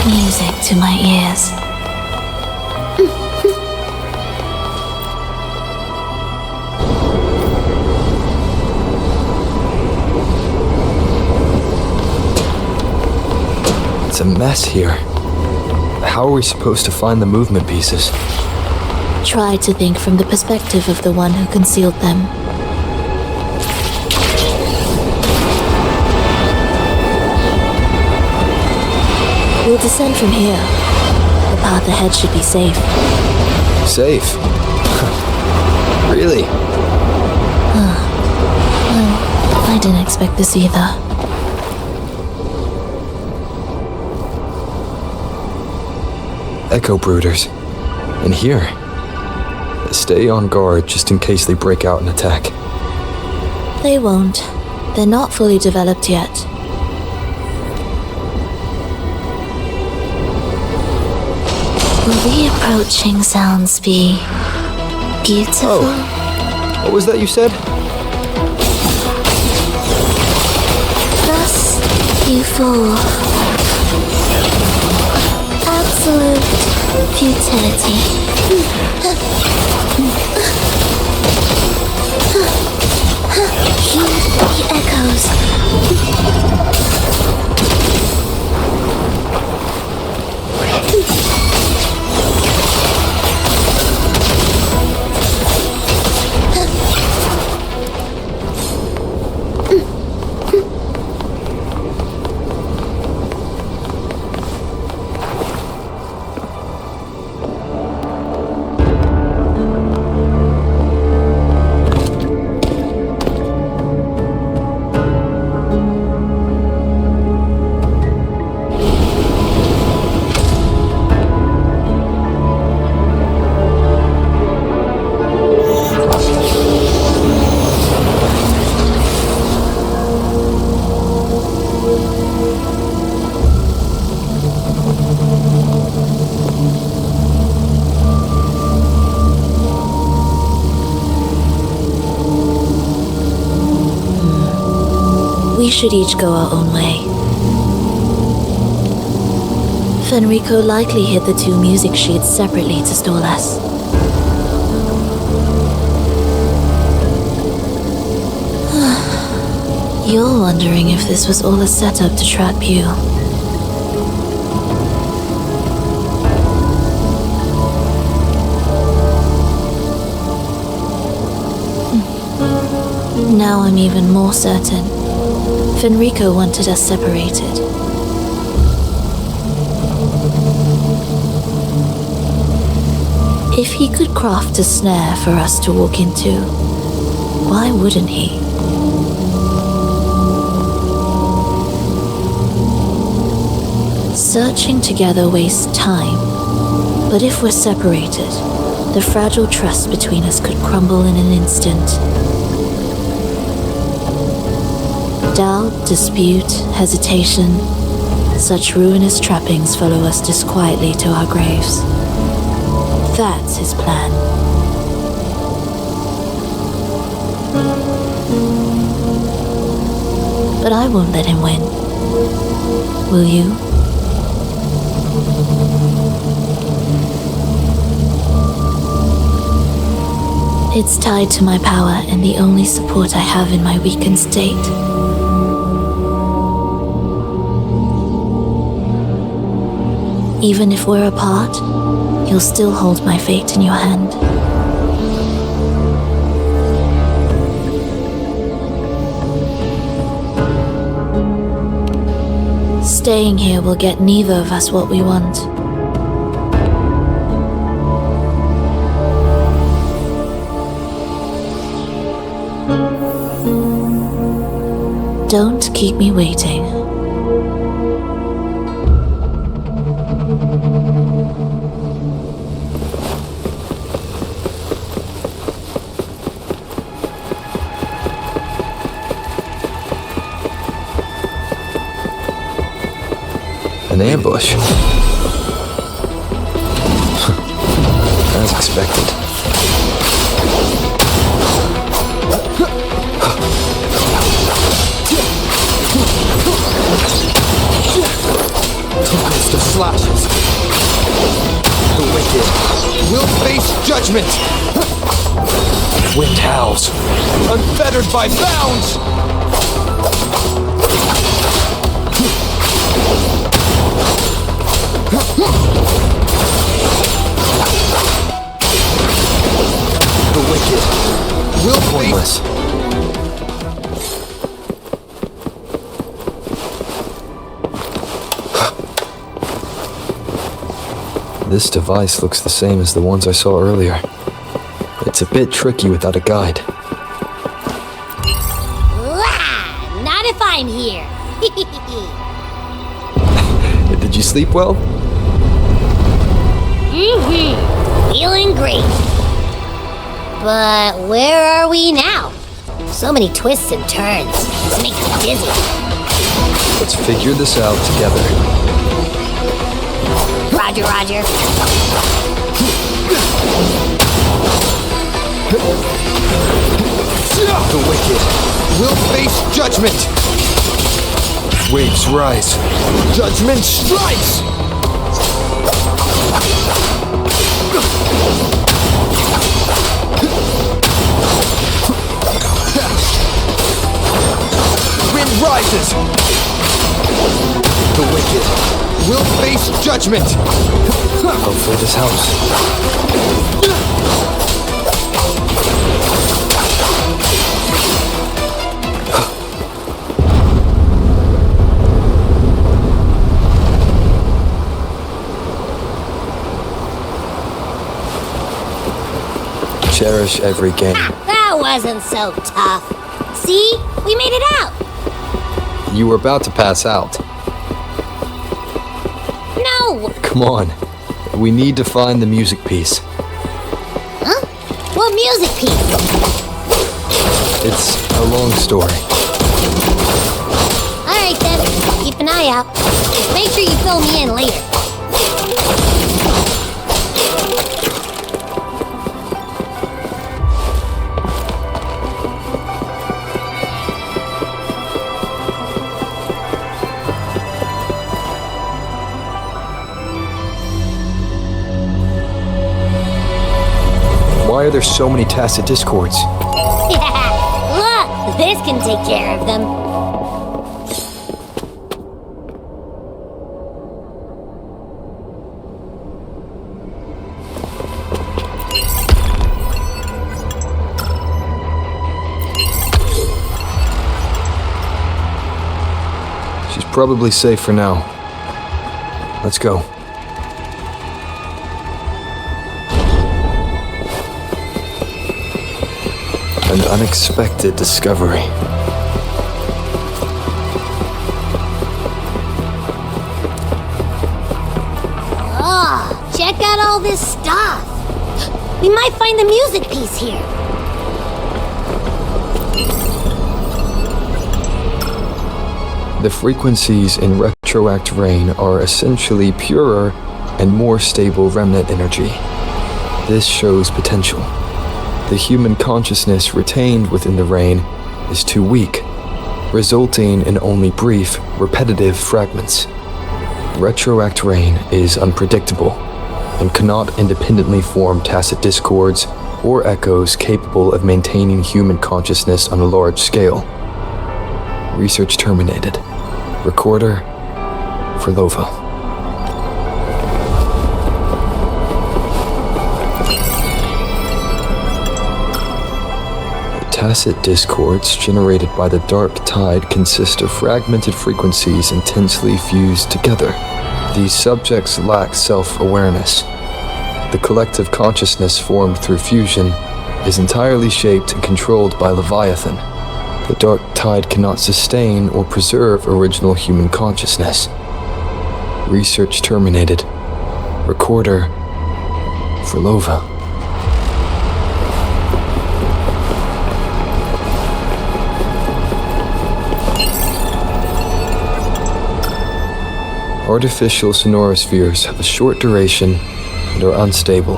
G: Music to my ears.
C: It's a mess here. How are we supposed to find the movement pieces?
G: Try to think from the perspective of the one who concealed them. We'll descend from here. The path ahead should be safe.
C: Safe? Really?
G: expect this either.
C: Echo brooders. And here. Stay on guard just in case they break out and attack.
G: They won't. They're not fully developed yet. Will the approaching sounds be beautiful?
C: Oh, what was that you said?
G: Thus, you fall. Absolute futility. Hear the echoes. We should each go our own way. Fenrico likely hid the two music sheets separately to stall us. You're wondering if this was all a setup to trap you. Now I'm even more certain. Fenrico wanted us separated. If he could craft a snare for us to walk into, why wouldn't he? Searching together wastes time, but if we're separated, the fragile trust between us could crumble in an instant. Doubt, dispute, hesitation, such ruinous trappings follow us disquietly to our graves. That's his plan. But I won't let him win. Will you? It's tied to my power and the only support I have in my weakened state. Even if we're apart, you'll still hold my fate in your hand. Staying here will get neither of us what we want. Don't keep me waiting.
C: An ambush? As expected.
P: Tempest of slashes. The wicked will face judgment. Wind howls, unfettered by bounds. The wicked will face.
C: This device looks the same as the ones I saw earlier. It's a bit tricky without a guide.
Q: if I'm here?
C: Did you sleep well?
Q: Feeling great. But where are we now? So many twists and turns. This makes me dizzy.
C: Let's figure this out together.
Q: Roger, roger.
P: The wicked will face judgment.
C: Waves rise.
P: Judgment strikes. Wind rises. The wicked will face judgment.
C: Hopefully this helps. Cherish every game.
Q: That wasn't so tough. See? We made it out.
C: You were about to pass out.
Q: No!
C: Come on. We need to find the music piece.
Q: Huh? What music piece?
C: It's a long story.
Q: Alright then. Keep an eye out. Just make sure you fill me in later.
C: Why are there so many tacit discords?
Q: Look! This can take care of them.
C: She's probably safe for now. Let's go. An unexpected discovery.
Q: Oh, check out all this stuff. We might find the music piece here.
C: The frequencies in retroact rain are essentially purer and more stable remnant energy. This shows potential. The human consciousness retained within the rain is too weak, resulting in only brief, repetitive fragments. Retroact rain is unpredictable and cannot independently form tacit discords or echoes capable of maintaining human consciousness on a large scale. Research terminated. Recorder for Lova. Tacit discords generated by the dark tide consist of fragmented frequencies intensely fused together. These subjects lack self-awareness. The collective consciousness formed through fusion is entirely shaped and controlled by Leviathan. The dark tide cannot sustain or preserve original human consciousness. Research terminated. Recorder for Lova. Artificial sonorospheres have a short duration and are unstable.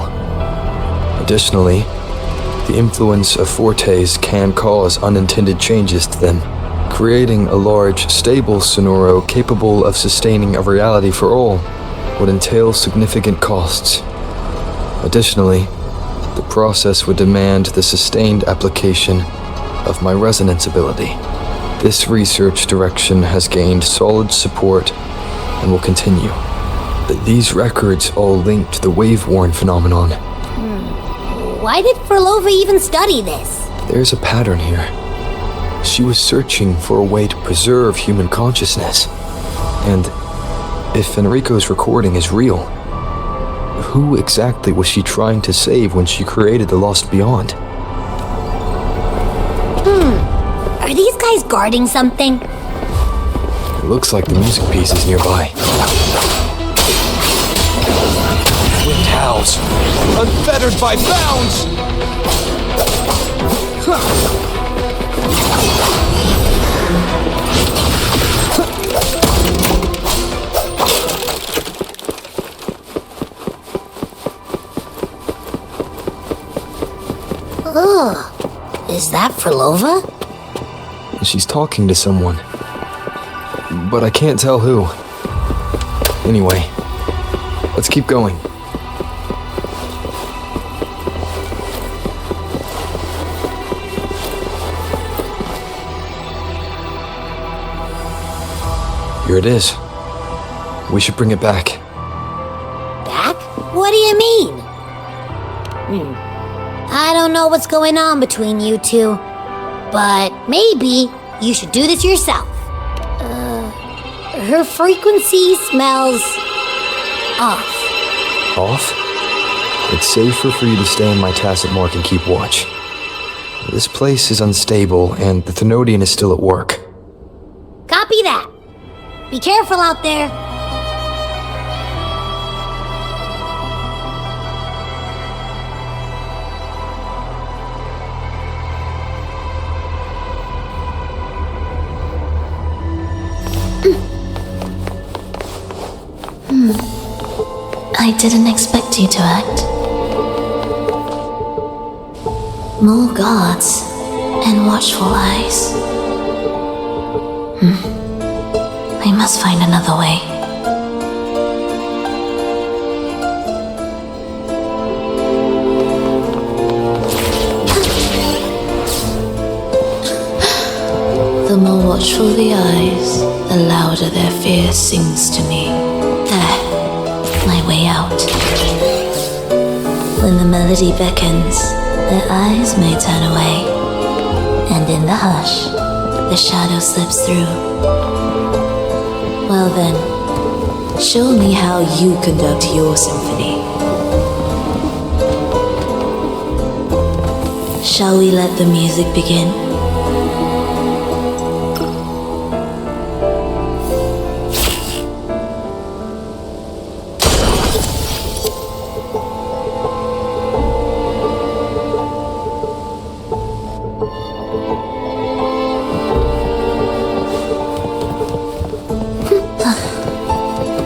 C: Additionally, the influence of fortes can cause unintended changes to them. Creating a large, stable sonoro capable of sustaining a reality for all would entail significant costs. Additionally, the process would demand the sustained application of my resonance ability. This research direction has gained solid support and will continue. These records all link to the wave-worn phenomenon.
Q: Why did Furlova even study this?
C: There's a pattern here. She was searching for a way to preserve human consciousness. And if Enrico's recording is real, who exactly was she trying to save when she created the Lost Beyond?
Q: Are these guys guarding something?
C: looks like the music piece is nearby. Wind howls, unfettered by bounds!
Q: Ugh. Is that Frolova?
C: She's talking to someone. But I can't tell who. Anyway, let's keep going. Here it is. We should bring it back.
Q: Back? What do you mean? I don't know what's going on between you two, but maybe you should do this yourself. Her frequency smells off.
C: Off? It's safer for you to stay in my tacit mark and keep watch. This place is unstable, and the Thenodian is still at work.
Q: Copy that. Be careful out there.
G: I didn't expect you to act. More guards and watchful eyes. I must find another way. The more watchful the eyes, the louder their fear sings to me. There, my way out. When the melody beckons, their eyes may turn away, and in the hush, the shadow slips through. Well then, show me how you conduct your symphony. Shall we let the music begin?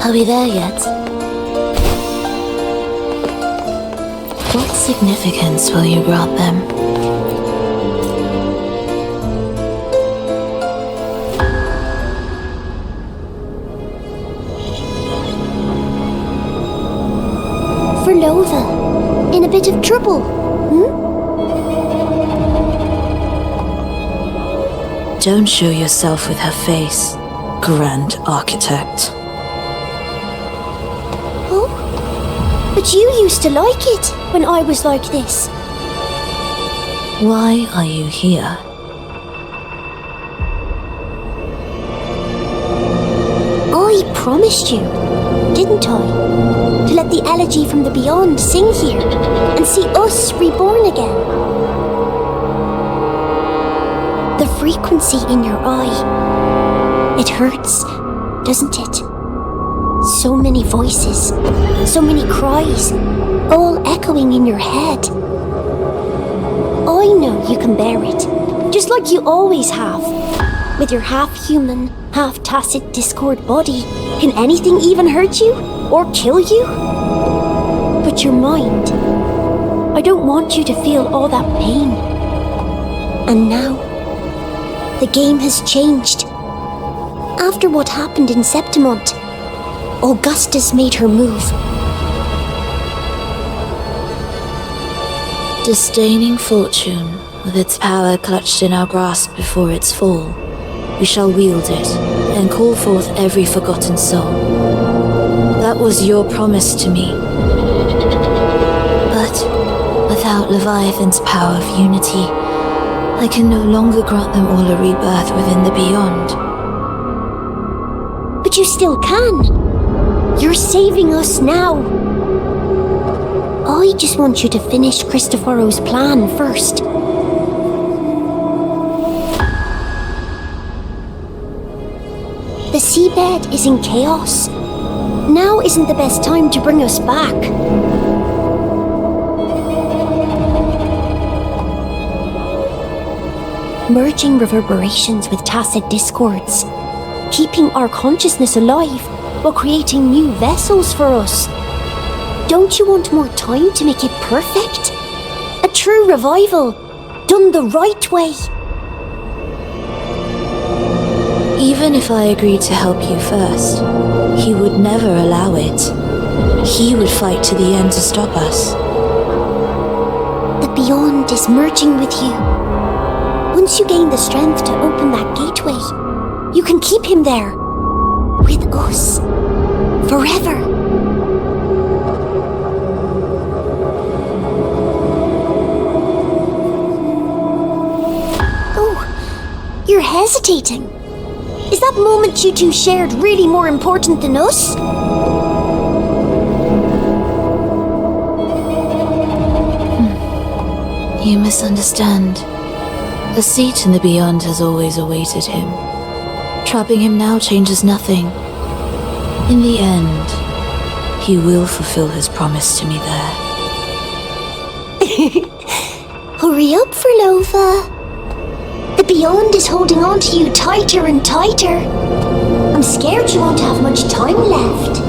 G: Are we there yet? What significance will you grant them?
B: Frolova, in a bit of trouble,
G: Don't show yourself with her face, Grand Architect.
B: But you used to like it when I was like this.
G: Why are you here?
B: I promised you, didn't I? To let the elegy from the beyond sing here and see us reborn again. The frequency in your eye, it hurts, doesn't it? So many voices, so many cries, all echoing in your head. I know you can bear it, just like you always have. With your half-human, half-tacit Discord body, can anything even hurt you or kill you? But your mind, I don't want you to feel all that pain. And now, the game has changed. After what happened in Septimont, Augustus made her move.
G: Disdaining fortune, with its power clutched in our grasp before its fall, we shall wield it and call forth every forgotten soul. That was your promise to me. But without Leviathan's power of unity, I can no longer grant them all a rebirth within the beyond.
B: But you still can. You're saving us now. I just want you to finish Cristoforo's plan first. The seabed is in chaos. Now isn't the best time to bring us back. Merging reverberations with tacit discords, keeping our consciousness alive while creating new vessels for us. Don't you want more time to make it perfect? A true revival, done the right way.
G: Even if I agreed to help you first, he would never allow it. He would fight to the end to stop us.
B: The Beyond is merging with you. Once you gain the strength to open that gateway, you can keep him there. With us. Forever. Oh, you're hesitating. Is that moment you two shared really more important than us?
G: You misunderstand. A seat in the Beyond has always awaited him. Trapping him now changes nothing. In the end, he will fulfill his promise to me there.
B: Hurry up, Furlova. The Beyond is holding on to you tighter and tighter. I'm scared you won't have much time left.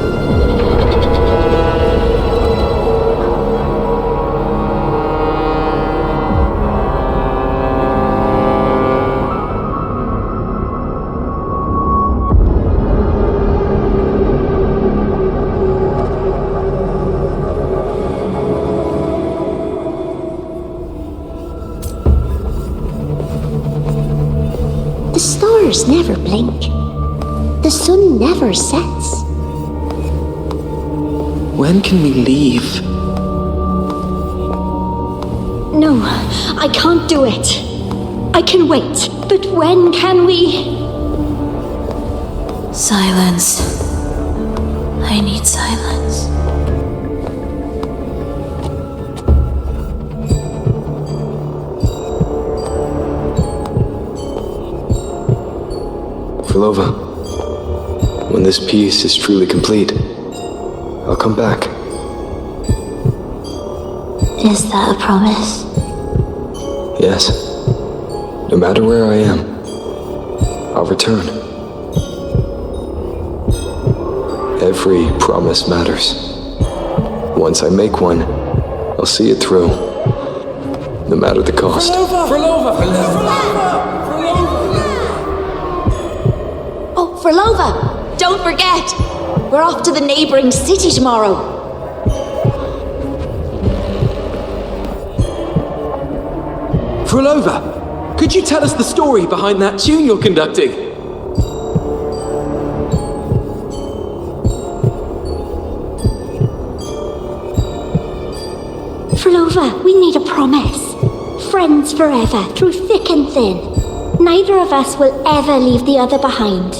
B: The stars never blink. The sun never sets.
K: When can we leave?
L: No, I can't do it. I can wait, but when can we?
G: Silence. I need silence.
C: Furlova, when this piece is truly complete, I'll come back.
G: Is that a promise?
C: Yes. No matter where I am, I'll return. Every promise matters. Once I make one, I'll see it through, no matter the cost.
J: Oh, Furlova! Don't forget! We're off to the neighboring city tomorrow.
K: Furlova, could you tell us the story behind that tune you're conducting?
L: Furlova, we need a promise. Friends forever, through thick and thin. Neither of us will ever leave the other behind.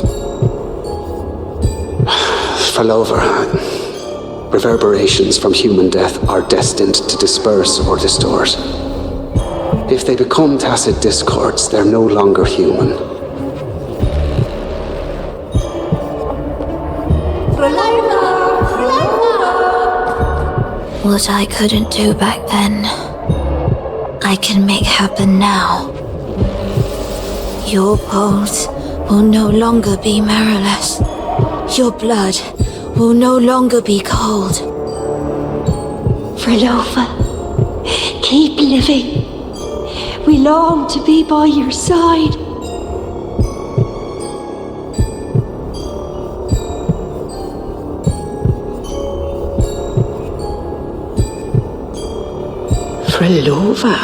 O: Furlova, reverberations from human death are destined to disperse or distort. If they become tacit discords, they're no longer human.
G: What I couldn't do back then, I can make happen now. Your bones will no longer be marrowless. Your blood will no longer be cold.
L: Furlova, keep living. We long to be by your side.
I: Furlova,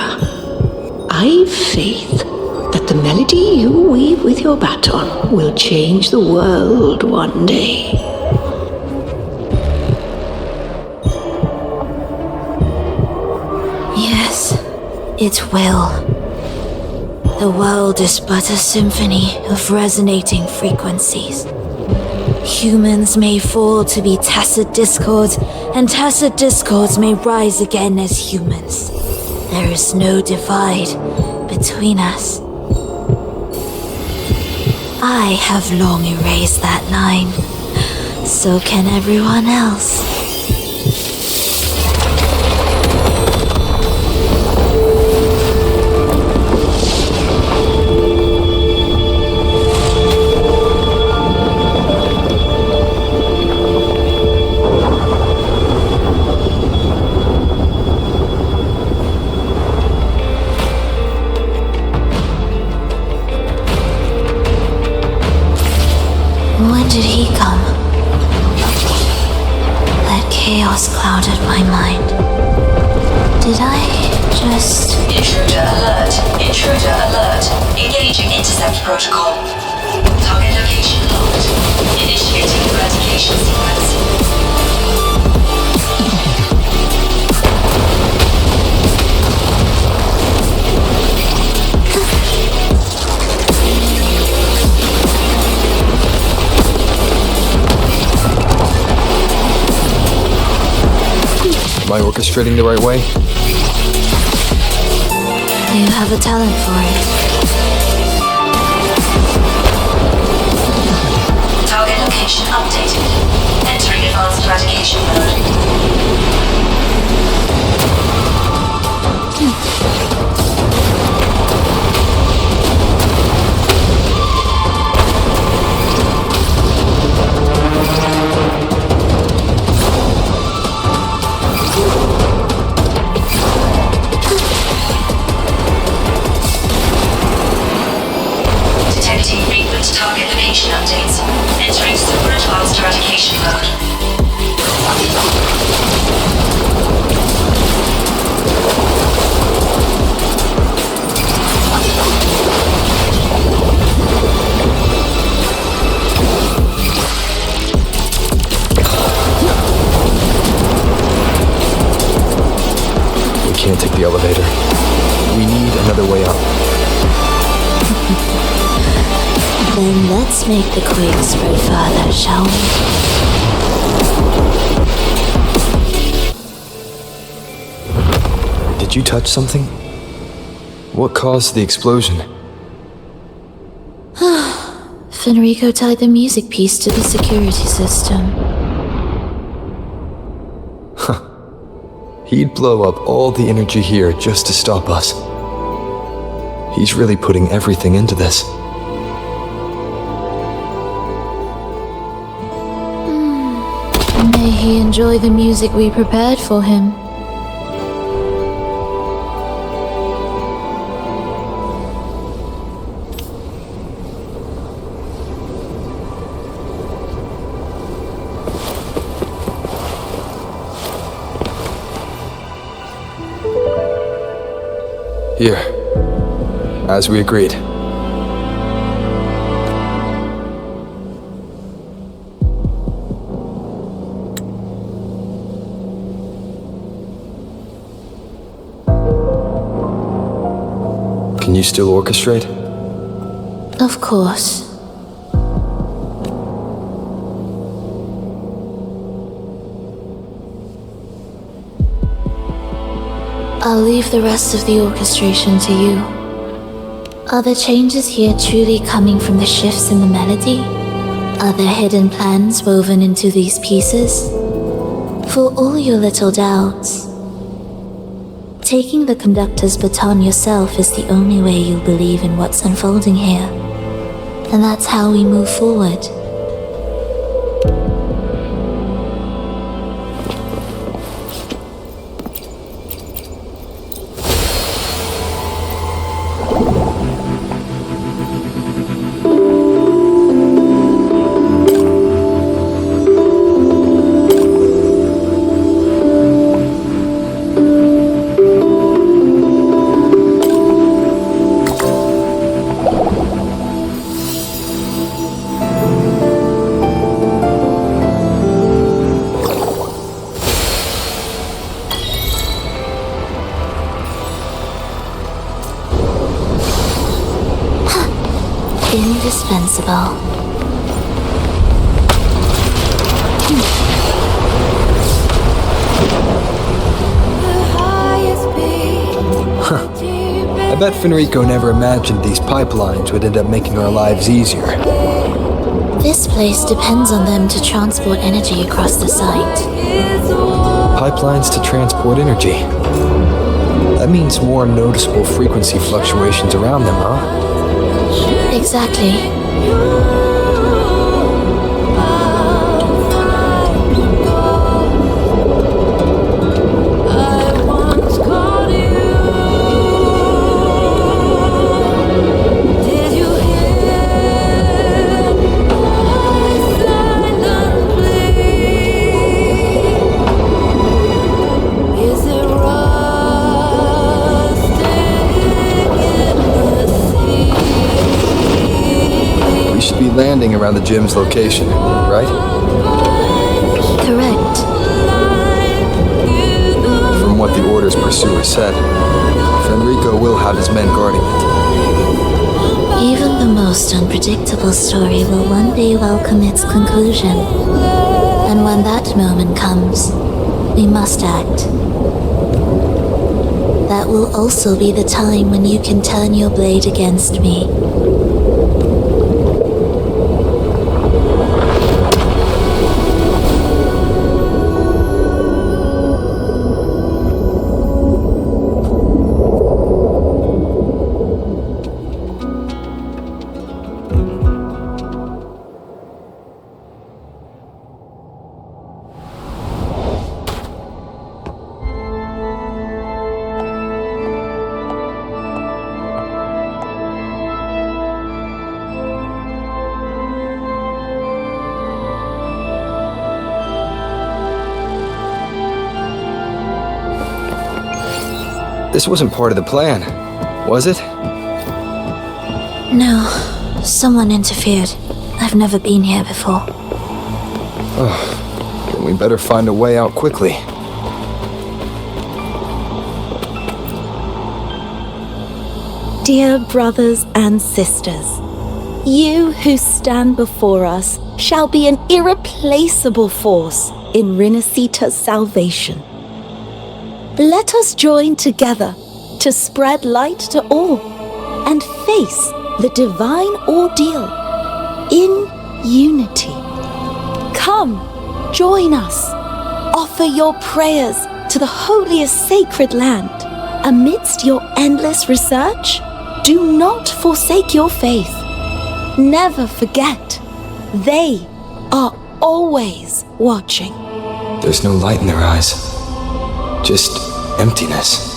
I: I've faith that the melody you weave with your baton will change the world one day.
G: Yes, it will. The world is but a symphony of resonating frequencies. Humans may fall to be tacit discords, and tacit discords may rise again as humans. There is no divide between us. I have long erased that line. So can everyone else. When did he come? That chaos clouded my mind. Did I just...
R: Intruder alert. Intruder alert. Engaging intercept protocol. Target location locked. Initiating eradication sequence.
C: Am I orchestrating the right way?
G: You have a talent for it.
R: Target location updated. Entering advanced eradication mode. Detecting frequent target location updates. Entering super advanced eradication mode.
C: We can't take the elevator. We need another way up.
G: Then let's make the quake spread further, shall we?
C: Did you touch something? What caused the explosion?
G: Fenrico tied the music piece to the security system.
C: He'd blow up all the energy here just to stop us. He's really putting everything into this.
G: May he enjoy the music we prepared for him.
C: Here, as we agreed. Can you still orchestrate?
G: Of course. I'll leave the rest of the orchestration to you. Are the changes here truly coming from the shifts in the melody? Are there hidden plans woven into these pieces? For all your little doubts, taking the conductor's baton yourself is the only way you'll believe in what's unfolding here. And that's how we move forward. Indispensable.
C: bet Fenrico never imagined these pipelines would end up making our lives easier.
G: This place depends on them to transport energy across the site.
C: Pipelines to transport energy. That means more noticeable frequency fluctuations around them, huh?
G: Exactly.
C: Landing around the gym's location, right?
G: Correct.
C: From what the Order's pursuer said, Fenrico will have his men guarding it.
G: Even the most unpredictable story will one day welcome its conclusion. And when that moment comes, we must act. That will also be the time when you can turn your blade against me.
C: This wasn't part of the plan, was it?
G: No, someone interfered. I've never been here before.
C: Then we better find a way out quickly.
S: Dear brothers and sisters, you who stand before us shall be an irreplaceable force in Rinasita's salvation. Let us join together to spread light to all and face the divine ordeal in unity. Come, join us. Offer your prayers to the holiest sacred land. Amidst your endless research, do not forsake your faith. Never forget, they are always watching.
C: There's no light in their eyes. Just emptiness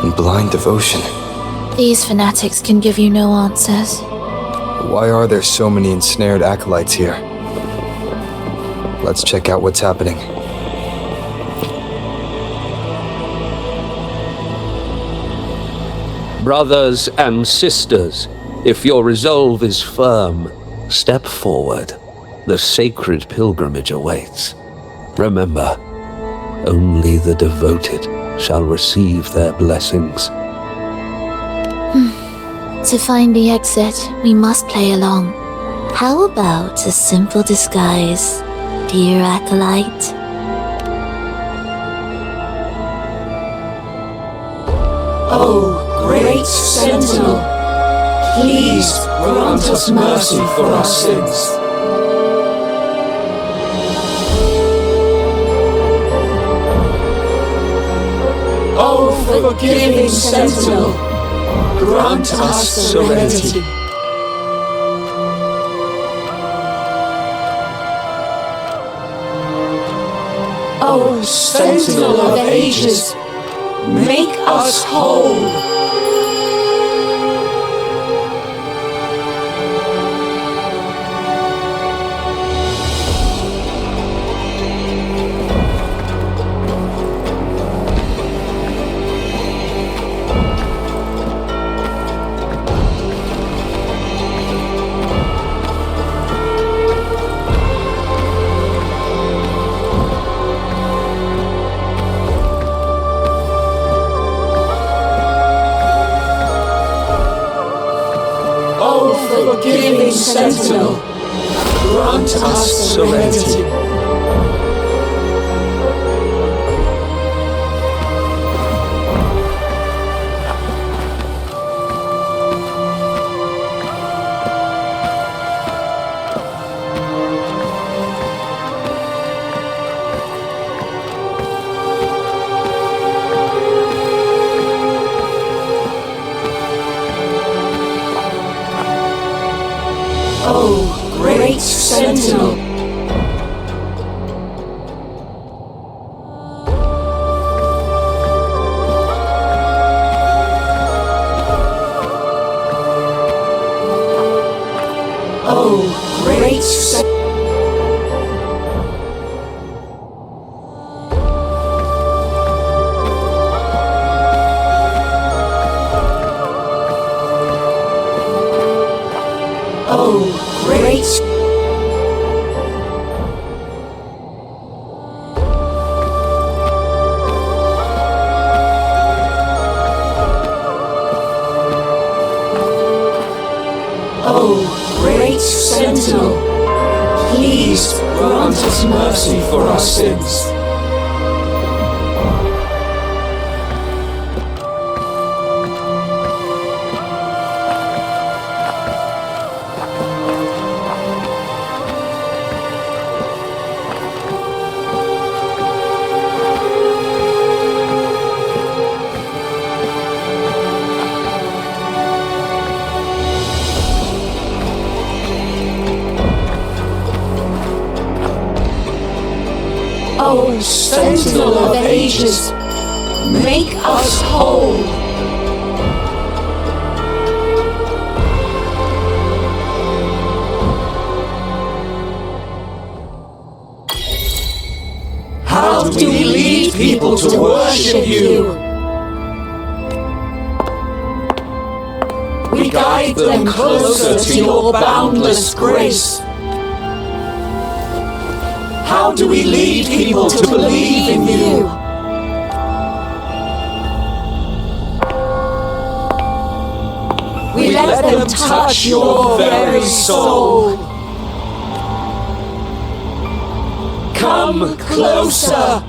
C: and blind devotion.
G: These fanatics can give you no answers.
C: Why are there so many ensnared acolytes here? Let's check out what's happening.
F: Brothers and sisters, if your resolve is firm, step forward. The sacred pilgrimage awaits. Remember, only the devoted shall receive their blessings.
G: To find the exit, we must play along. How about a simple disguise, dear acolyte?
T: Oh, great Sentinel, please grant us mercy for our sins. Oh, forgiving Sentinel, grant us serenity. Oh, Sentinel of ages, make us whole. Forgiving Sentinel, grant us serenity. Oh, great sentinel. Oh, great sentinel. Oh, great. Oh, great sentinel, please grant us mercy for our sins. O Sentinel of Ages, make us whole. How do we lead people to worship you? We guide them closer to your boundless grace. How do we lead people to believe in you? We let them touch your very soul. Come closer.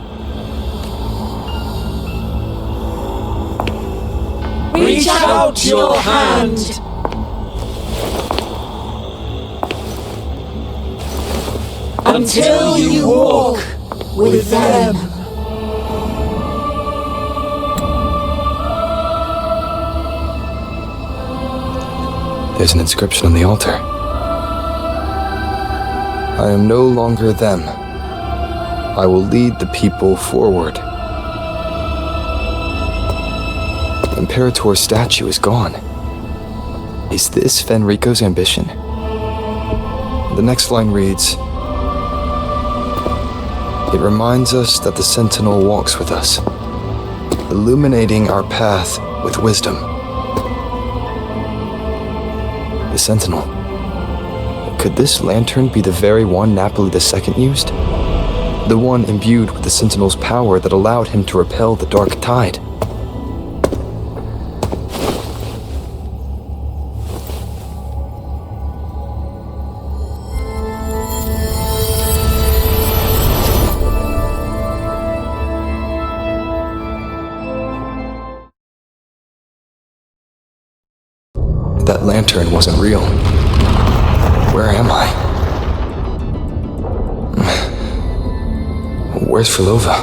T: Reach out your hand. Until you walk with them.
C: There's an inscription on the altar. I am no longer them. I will lead the people forward. The Imperator's statue is gone. Is this Fenrico's ambition? The next line reads, it reminds us that the Sentinel walks with us, illuminating our path with wisdom. The Sentinel. Could this lantern be the very one Napoli II used? The one imbued with the Sentinel's power that allowed him to repel the dark tide? That lantern wasn't real. Where am I? Where's Frolova?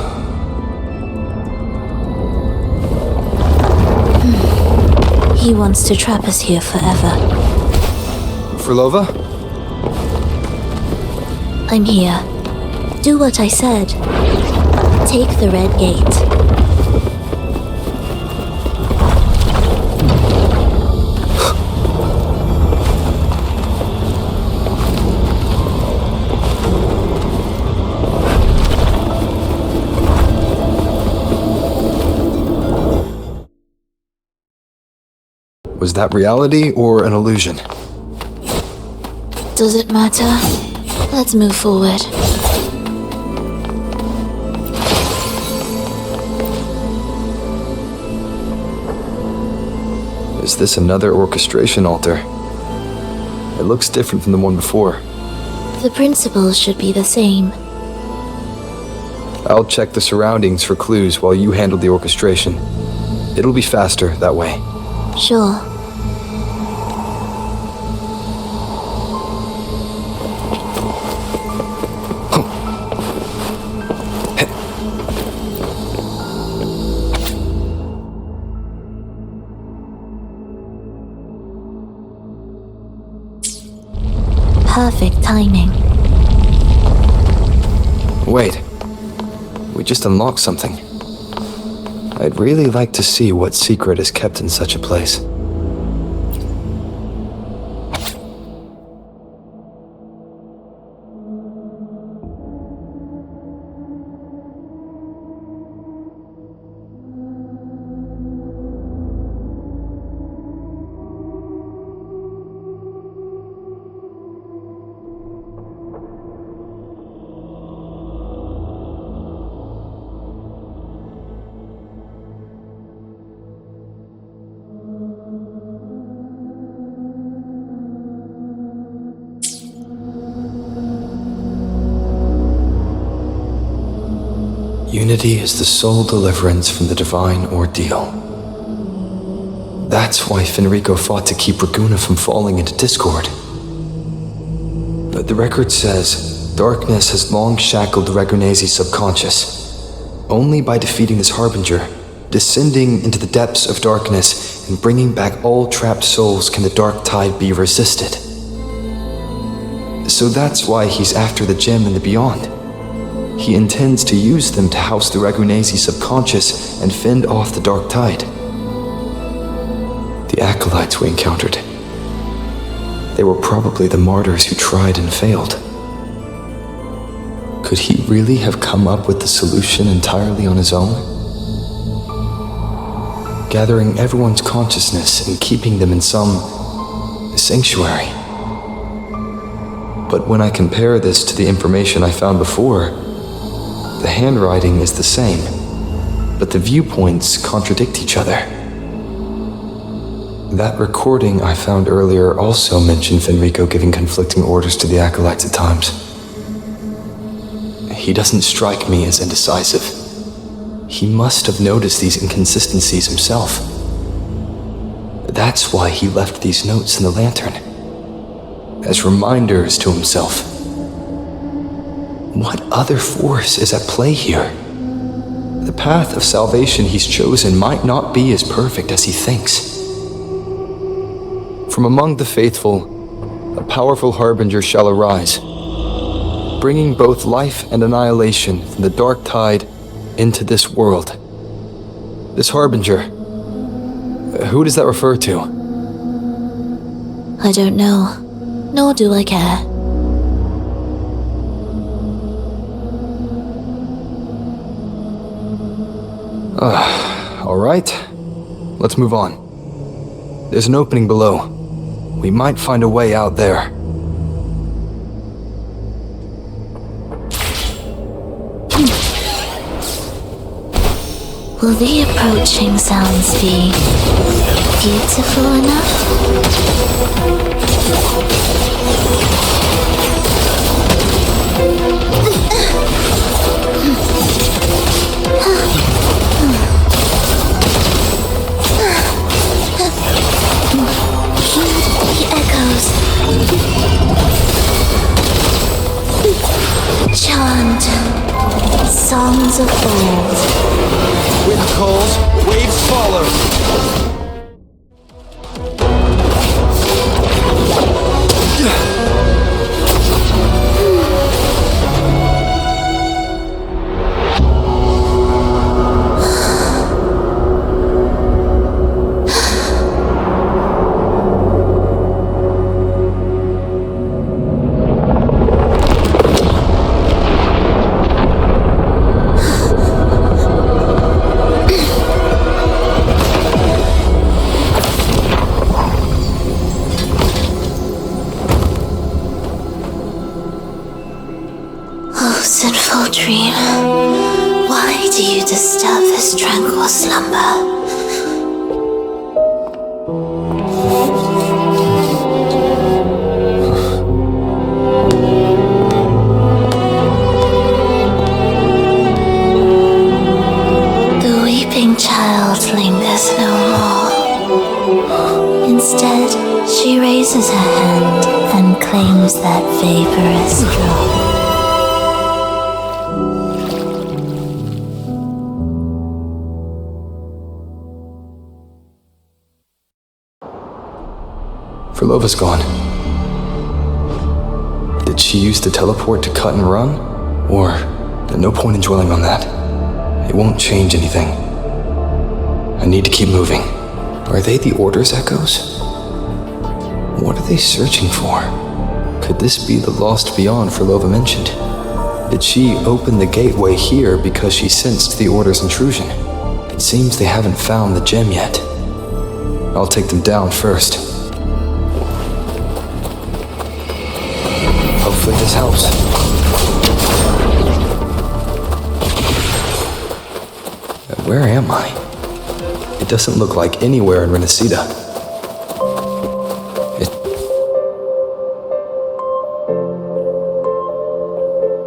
G: He wants to trap us here forever.
C: Frolova?
G: I'm here. Do what I said. Take the red gate.
C: Was that reality or an illusion?
G: Does it matter? Let's move forward.
C: Is this another orchestration altar? It looks different from the one before.
G: The principles should be the same.
C: I'll check the surroundings for clues while you handle the orchestration. It'll be faster that way.
G: Sure. perfect timing.
C: Wait. We just unlocked something. I'd really like to see what secret is kept in such a place. Unity is the sole deliverance from the divine ordeal. That's why Fenrico fought to keep Raguna from falling into discord. But the record says, darkness has long shackled Ragunese's subconscious. Only by defeating this harbinger, descending into the depths of darkness, and bringing back all trapped souls can the dark tide be resisted. So that's why he's after the gem and the beyond. He intends to use them to house the Ragunese subconscious and fend off the dark tide. The acolytes we encountered. They were probably the martyrs who tried and failed. Could he really have come up with the solution entirely on his own? Gathering everyone's consciousness and keeping them in some sanctuary. But when I compare this to the information I found before, the handwriting is the same, but the viewpoints contradict each other. That recording I found earlier also mentioned Fenrico giving conflicting orders to the acolytes at times. He doesn't strike me as indecisive. He must have noticed these inconsistencies himself. That's why he left these notes in the lantern, as reminders to himself. What other force is at play here? The path of salvation he's chosen might not be as perfect as he thinks. From among the faithful, a powerful harbinger shall arise, bringing both life and annihilation from the dark tide into this world. This harbinger, who does that refer to?
G: I don't know, nor do I care.
C: All right, let's move on. There's an opening below. We might find a way out there.
G: Will the approaching sounds be beautiful enough? Chant songs of old.
P: Wind calls, waves follow.
G: Sinful dream, why do you disturb this tranquil slumber? The weeping child lingers no more. Instead, she raises her hand and claims that vaporous drop.
C: Frolova's gone. Did she use the teleport to cut and run? Or, no point in dwelling on that. It won't change anything. I need to keep moving. Are they the Order's echoes? What are they searching for? Could this be the lost beyond Frolova mentioned? Did she open the gateway here because she sensed the Order's intrusion? It seems they haven't found the gem yet. I'll take them down first. Hopefully this helps. Where am I? It doesn't look like anywhere in Renacita.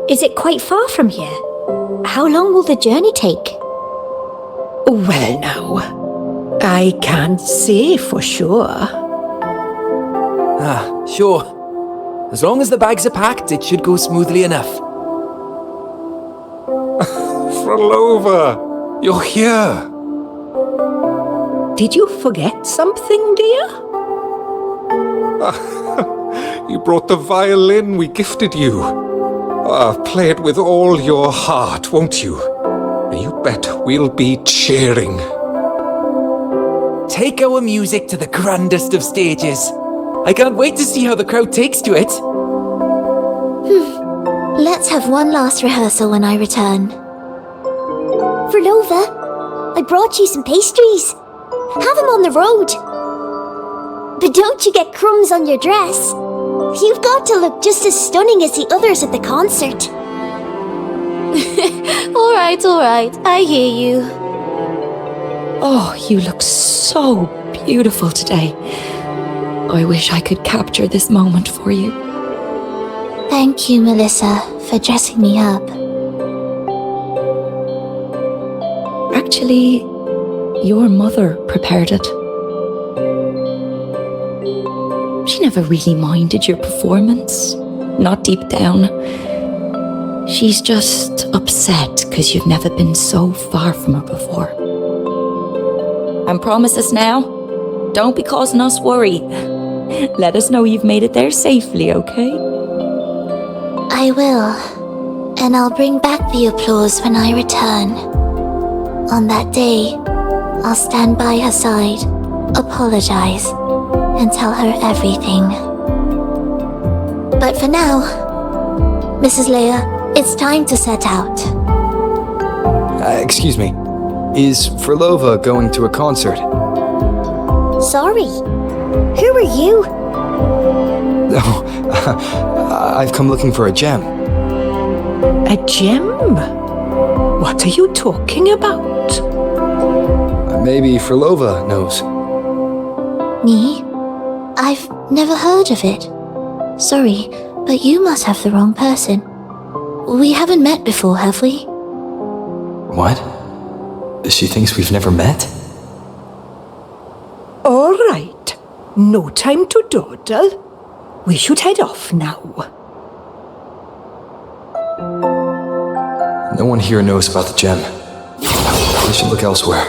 L: Is it quite far from here? How long will the journey take?
I: Well now, I can't say for sure.
K: Sure. As long as the bags are packed, it should go smoothly enough.
H: Frolova, you're here.
I: Did you forget something, dear?
H: You brought the violin we gifted you. Play it with all your heart, won't you? You bet we'll be cheering.
K: Take our music to the grandest of stages. I can't wait to see how the crowd takes to it.
B: Let's have one last rehearsal when I return. Frolova, I brought you some pastries. Have them on the road. But don't you get crumbs on your dress. You've got to look just as stunning as the others at the concert.
G: Alright, I hear you.
J: Oh, you look so beautiful today. I wish I could capture this moment for you.
G: Thank you, Melissa, for dressing me up.
J: Actually, your mother prepared it. She never really minded your performance, not deep down. She's just upset because you've never been so far from her before. And promise us now, don't be causing us worry. Let us know you've made it there safely, okay?
B: I will. And I'll bring back the applause when I return. On that day, I'll stand by her side, apologize, and tell her everything. But for now, Mrs. Leia, it's time to set out.
C: Excuse me. Is Frolova going to a concert?
B: Sorry. Who are you?
C: Oh, I've come looking for a gem.
I: A gem? What are you talking about?
C: Maybe Frolova knows.
B: Me? I've never heard of it. Sorry, but you must have the wrong person. We haven't met before, have we?
C: What? She thinks we've never met?
I: All right. No time to dawdle. We should head off now.
C: No one here knows about the gem. We should look elsewhere.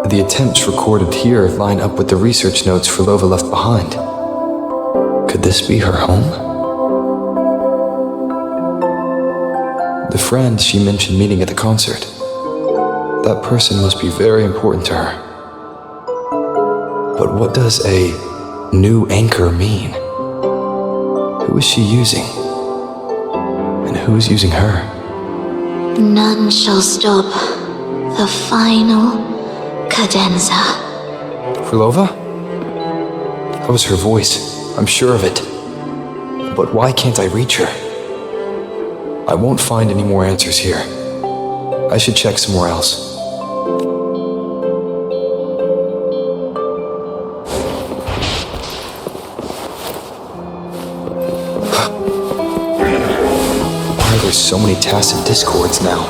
C: The attempts recorded here line up with the research notes Frolova left behind. Could this be her home? The friend she mentioned meeting at the concert. That person must be very important to her. What does a new anchor mean? Who is she using? And who is using her?
G: None shall stop the final cadenza.
C: Frolova? That was her voice. I'm sure of it. But why can't I reach her? I won't find any more answers here. I should check somewhere else. Why are there so many tacit discords now?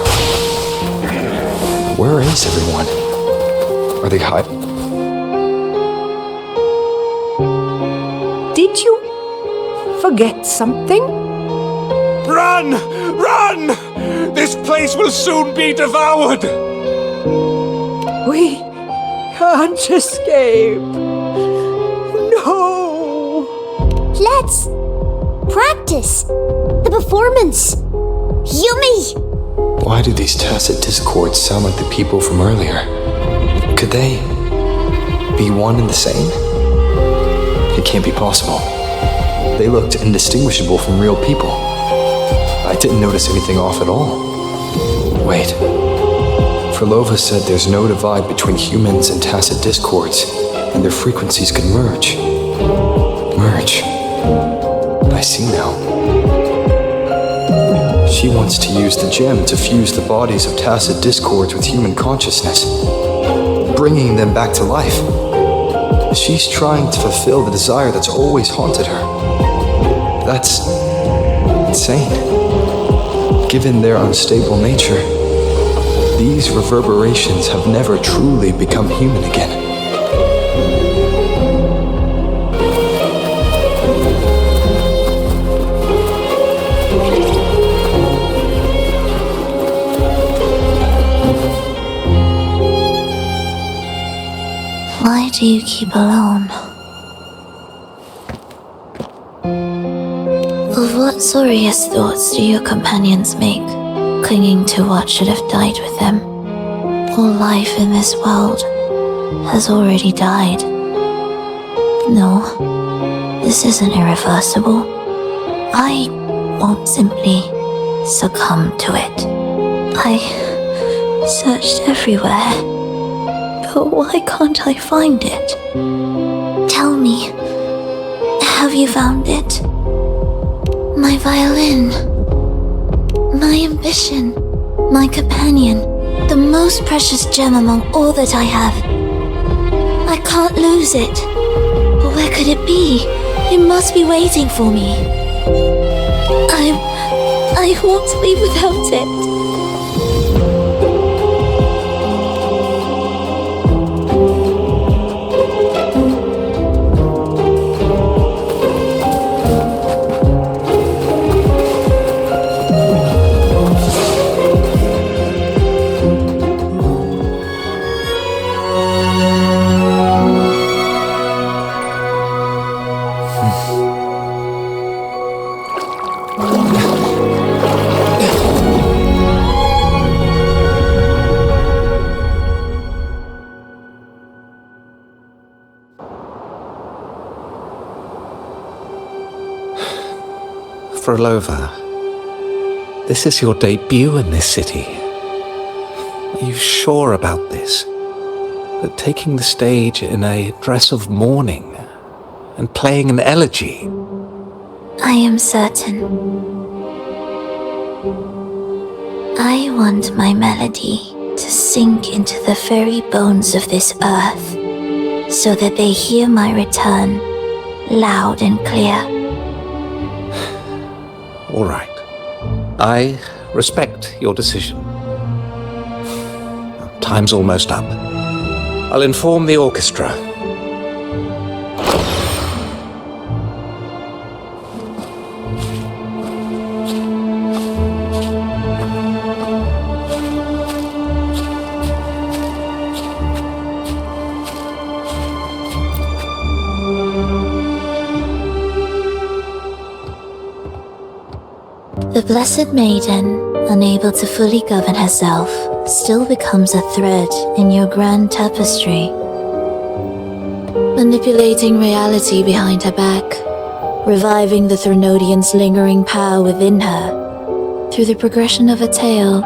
C: Where is everyone? Are they hiding?
I: Did you forget something?
H: Run! Run! This place will soon be devoured!
I: We can't escape. No!
B: Let's practice the performance. Yummy!
C: Why do these tacit discords sound like the people from earlier? Could they be one and the same? It can't be possible. They looked indistinguishable from real people. I didn't notice anything off at all. Wait. Frolova said there's no divide between humans and tacit discords, and their frequencies can merge. Merge. I see now. She wants to use the gem to fuse the bodies of tacit discords with human consciousness, bringing them back to life. She's trying to fulfill the desire that's always haunted her. That's insane. Given their unstable nature, these reverberations have never truly become human again.
G: Why do you keep alone? Of what sorriest thoughts do your companions make, clinging to what should have died with them? All life in this world has already died. No, this isn't irreversible. I won't simply succumb to it. I searched everywhere, but why can't I find it? Tell me, have you found it? My violin, my ambition, my companion, the most precious gem among all that I have. I can't lose it. But where could it be? It must be waiting for me. I won't leave without it.
H: Frolova, this is your debut in this city. Are you sure about this? That taking the stage in a dress of mourning and playing an elegy?
G: I am certain. I want my melody to sink into the very bones of this earth, so that they hear my return loud and clear.
H: All right. I respect your decision. Time's almost up. I'll inform the orchestra.
G: The Blessed Maiden, unable to fully govern herself, still becomes a thread in your grand tapestry. manipulating reality behind her back, reviving the Threnodian's lingering power within her through the progression of a tale.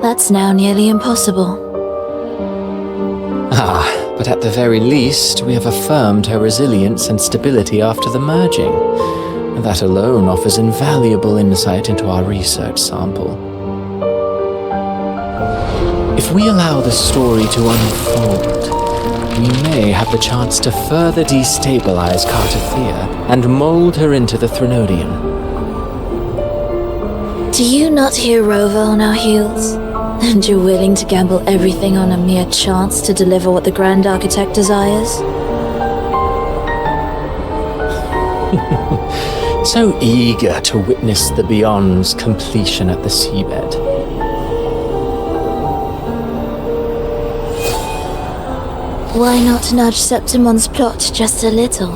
G: That's now nearly impossible.
B: But at the very least, we have affirmed her resilience and stability after the merging. That alone offers invaluable insight into our research sample. If we allow the story to unfold, we may have the chance to further destabilize Cartathea and mold her into the Threnodian.
G: Do you not hear Rover on our heels? And you're willing to gamble everything on a mere chance to deliver what the Grand Architect desires?
B: So eager to witness the Beyond's completion at the seabed.
G: Why not nudge Septimon's plot just a little?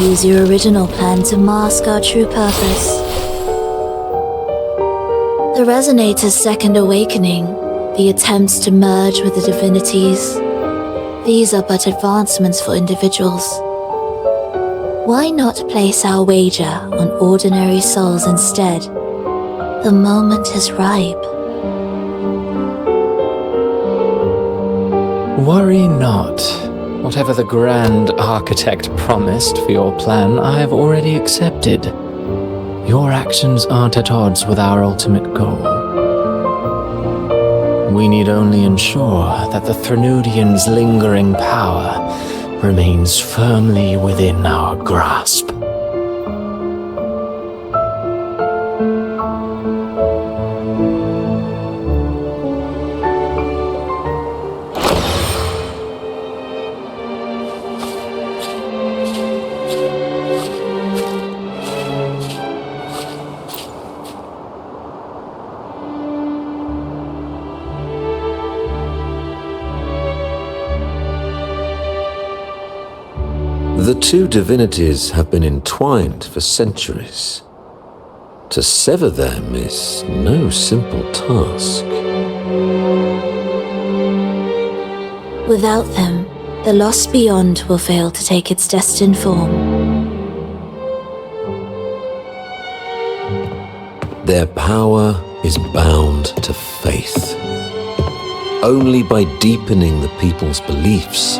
G: Use your original plan to mask our true purpose. The Resonator's second awakening, the attempts to merge with the divinities, these are but advancements for individuals. Why not place our wager on ordinary souls instead? The moment is ripe.
B: Worry not. Whatever the Grand Architect promised for your plan, I have already accepted. Your actions aren't at odds with our ultimate goal. We need only ensure that the Threnodian's lingering power remains firmly within our grasp.
F: The two divinities have been entwined for centuries. To sever them is no simple task.
G: Without them, the lost beyond will fail to take its destined form.
F: Their power is bound to faith. Only by deepening the people's beliefs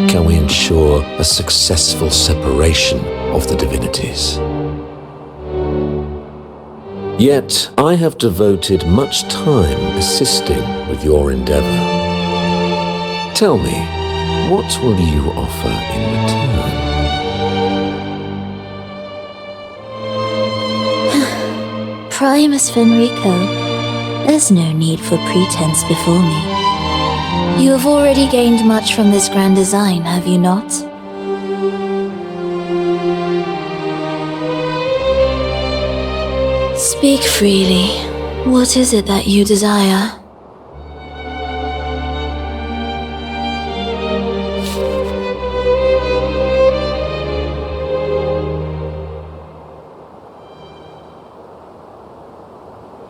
F: can we ensure a successful separation of the divinities. Yet, I have devoted much time assisting with your endeavor. Tell me, what will you offer in return?
G: Primus Fenrico, there's no need for pretense before me. You have already gained much from this grand design, have you not? Speak freely. What is it that you desire?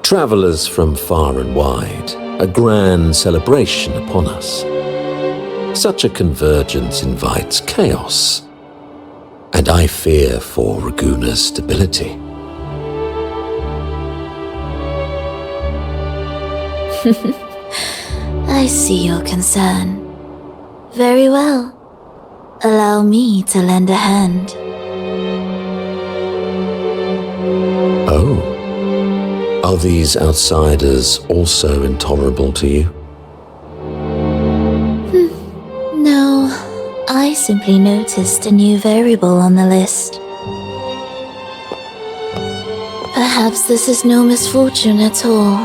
F: Travelers from far and wide, a grand celebration upon us. Such a convergence invites chaos, and I fear for Raguna's stability.
G: I see your concern. Very well. Allow me to lend a hand.
F: Oh. Are these outsiders also intolerable to you?
G: No, I simply noticed a new variable on the list. Perhaps this is no misfortune at all.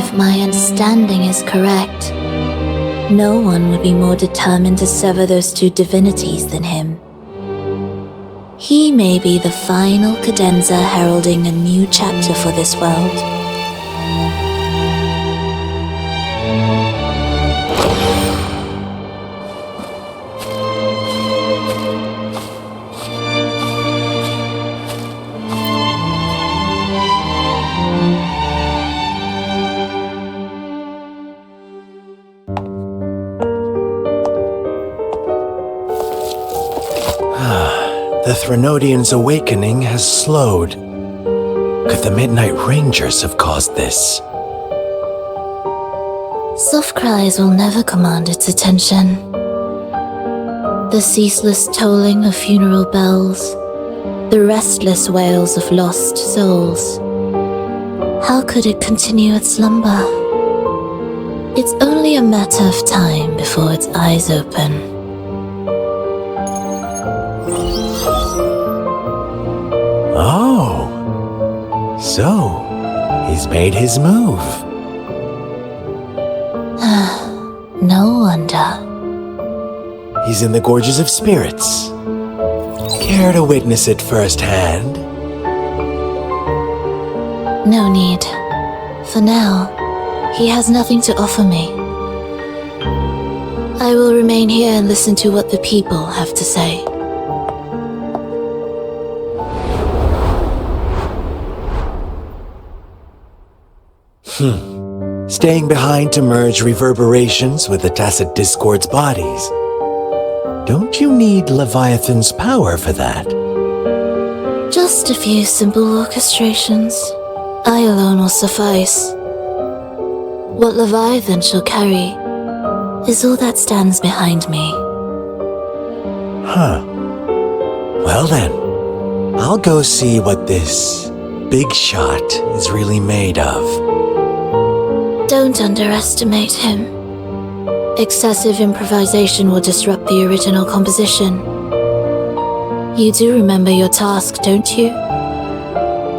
G: If my understanding is correct, no one would be more determined to sever those two divinities than him. He may be the final cadenza heralding a new chapter for this world.
U: The Threnodians' awakening has slowed. Could the Midnight Rangers have caused this?
G: Soft cries will never command its attention. The ceaseless tolling of funeral bells, the restless wails of lost souls. How could it continue its slumber? It's only a matter of time before its eyes open.
U: Oh, so he's made his move.
G: No wonder.
U: He's in the Gorges of Spirits. Care to witness it firsthand?
G: No need. For now, he has nothing to offer me. I will remain here and listen to what the people have to say.
U: Staying behind to merge reverberations with the Tacit Discord's bodies. Don't you need Leviathan's power for that?
G: Just a few simple orchestrations. I alone will suffice. What Leviathan shall carry is all that stands behind me.
U: Huh. Well then, I'll go see what this big shot is really made of.
G: Don't underestimate him. Excessive improvisation will disrupt the original composition. You do remember your task, don't you?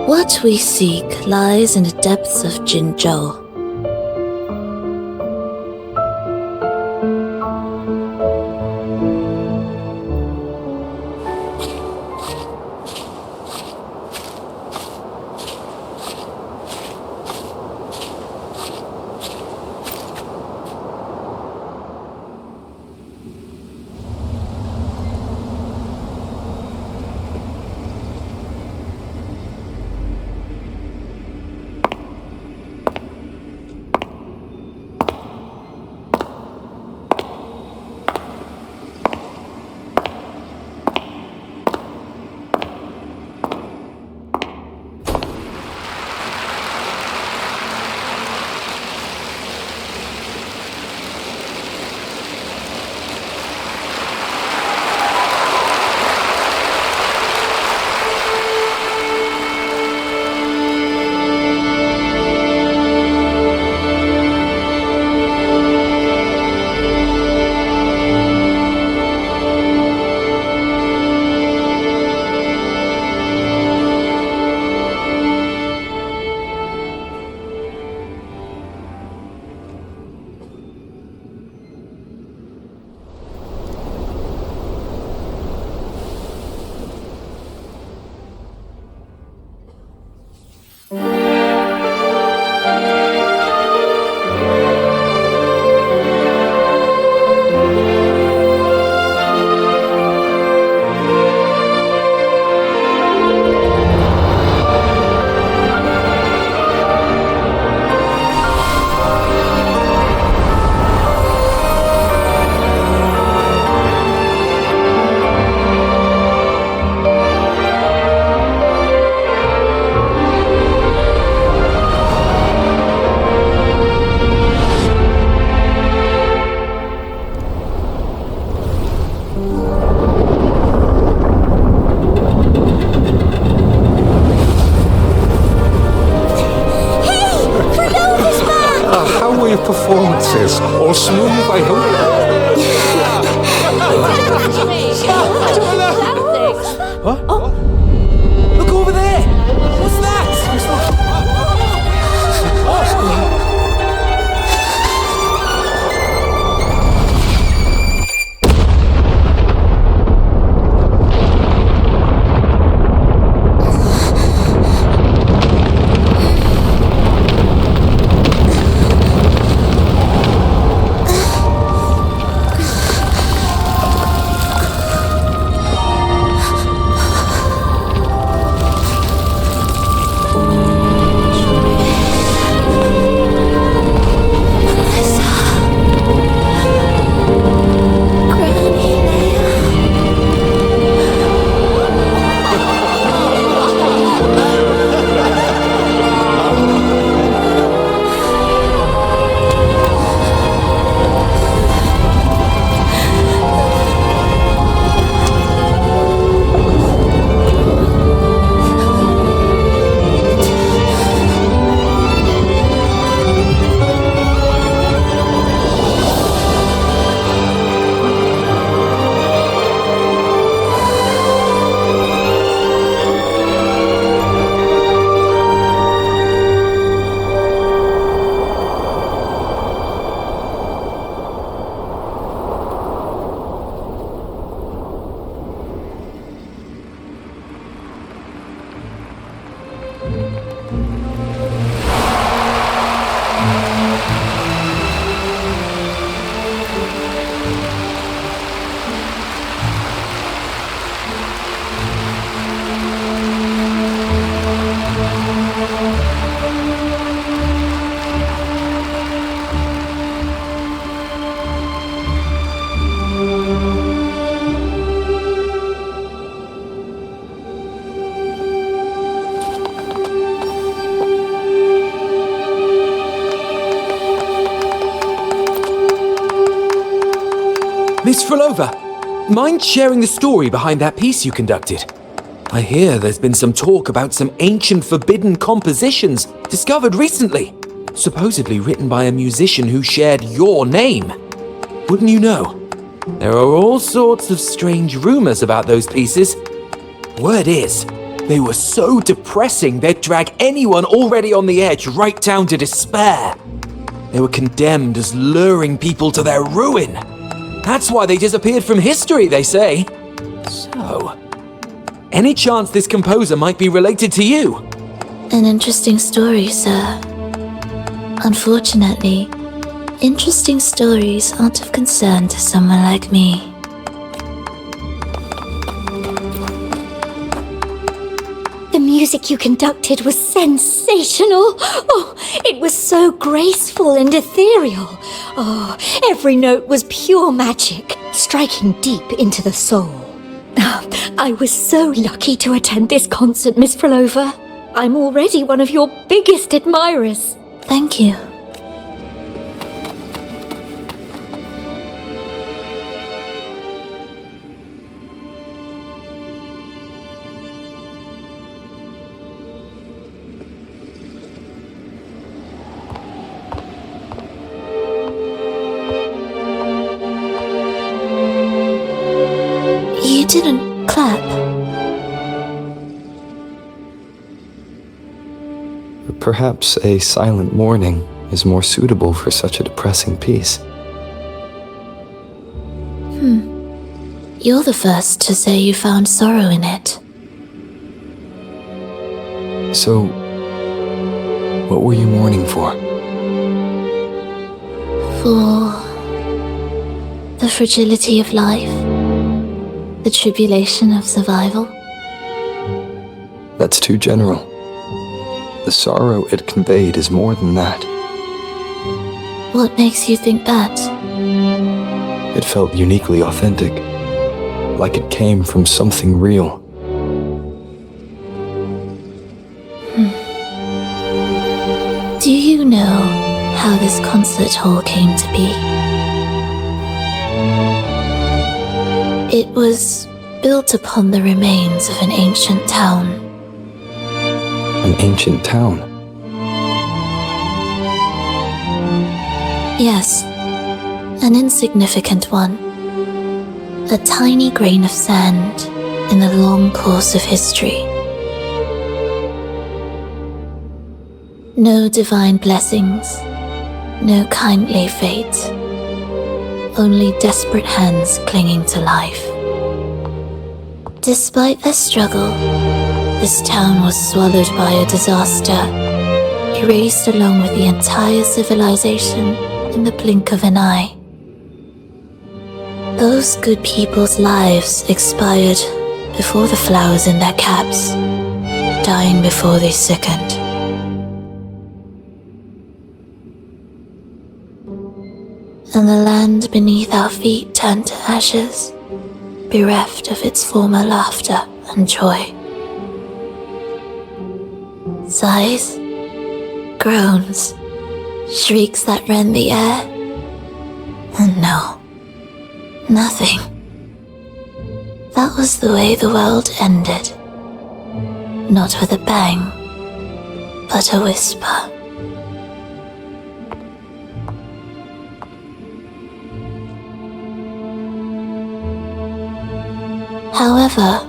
G: What we seek lies in the depths of Jinzhou.
H: Performances, all smooth, I hope.
K: What? Oh. Look over there! What's that? Miss Frolova, mind sharing the story behind that piece you conducted? I hear there's been some talk about some ancient forbidden compositions discovered recently, supposedly written by a musician who shared your name. Wouldn't you know? There are all sorts of strange rumors about those pieces. Word is, they were so depressing they'd drag anyone already on the edge right down to despair. They were condemned as luring people to their ruin. That's why they disappeared from history, they say. So, any chance this composer might be related to you?
G: An interesting story, sir. Unfortunately, interesting stories aren't of concern to someone like me.
L: The music you conducted was sensational. Oh, it was so graceful and ethereal. Oh, every note was pure magic, striking deep into the soul. I was so lucky to attend this concert, Miss Frolova. I'm already one of your biggest admirers.
G: Thank you. You didn't clap.
C: Perhaps a silent mourning is more suitable for such a depressing piece.
G: You're the first to say you found sorrow in it.
C: So, what were you mourning for?
G: For the fragility of life, the tribulation of survival.
C: That's too general. The sorrow it conveyed is more than that.
G: What makes you think that?
C: It felt uniquely authentic, like it came from something real.
G: Do you know how this concert hall came to be? It was built upon the remains of an ancient town.
C: An ancient town?
G: Yes, an insignificant one. A tiny grain of sand in the long course of history. No divine blessings, no kindly fate. Only desperate hands clinging to life. Despite their struggle, this town was swallowed by a disaster, erased along with the entire civilization in the blink of an eye. Those good people's lives expired before the flowers in their caps, dying before they sickened. And the land beneath our feet turned to ashes, bereft of its former laughter and joy. Sighs, groans, shrieks that rend the air, and no, nothing. That was the way the world ended. Not with a bang, but a whisper. However,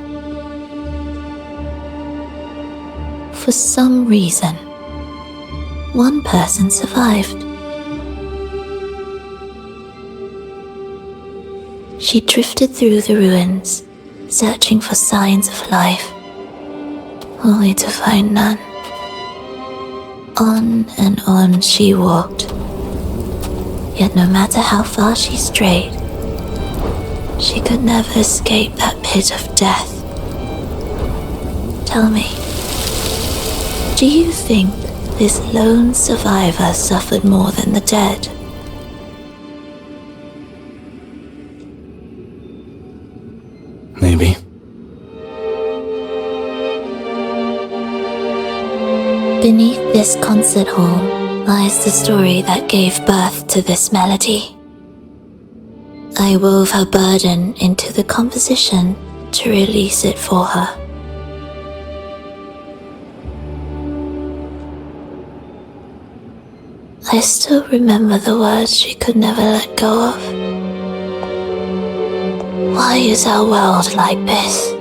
G: for some reason, one person survived. She drifted through the ruins, searching for signs of life, only to find none. On and on she walked, yet no matter how far she strayed, she could never escape that pit of death. Tell me, do you think this lone survivor suffered more than the dead?
C: Maybe.
G: Beneath this concert hall lies the story that gave birth to this melody. I wove her burden into the composition to release it for her. I still remember the words she could never let go of. Why is our world like this?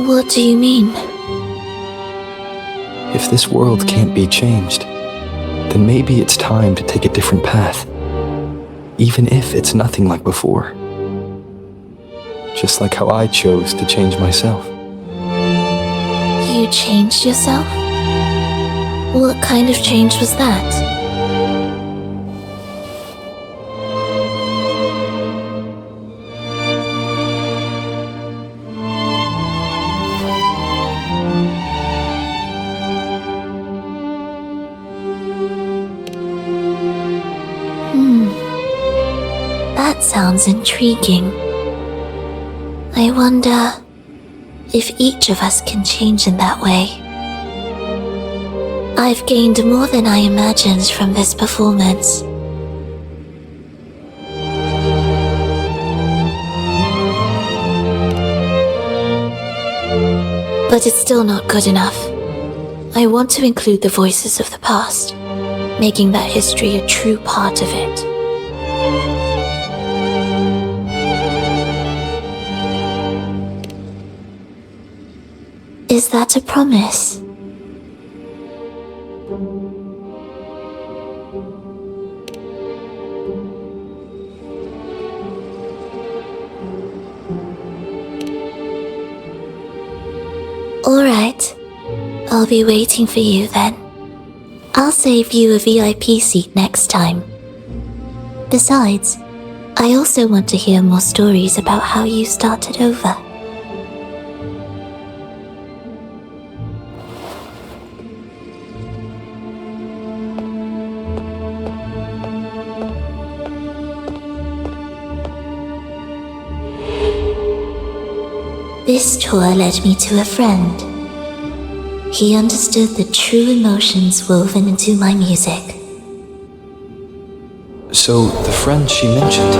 G: What do you mean?
C: If this world can't be changed, then maybe it's time to take a different path. Even if it's nothing like before. Just like how I chose to change myself.
G: You changed yourself? What kind of change was that? That sounds intriguing. I wonder if each of us can change in that way. I've gained more than I imagined from this performance. But it's still not good enough. I want to include the voices of the past, making that history a true part of it. Is that a promise? All right. I'll be waiting for you then. I'll save you a VIP seat next time. Besides, I also want to hear more stories about how you started over. This tour led me to a friend. He understood the true emotions woven into my music.
C: So, the friend she mentioned...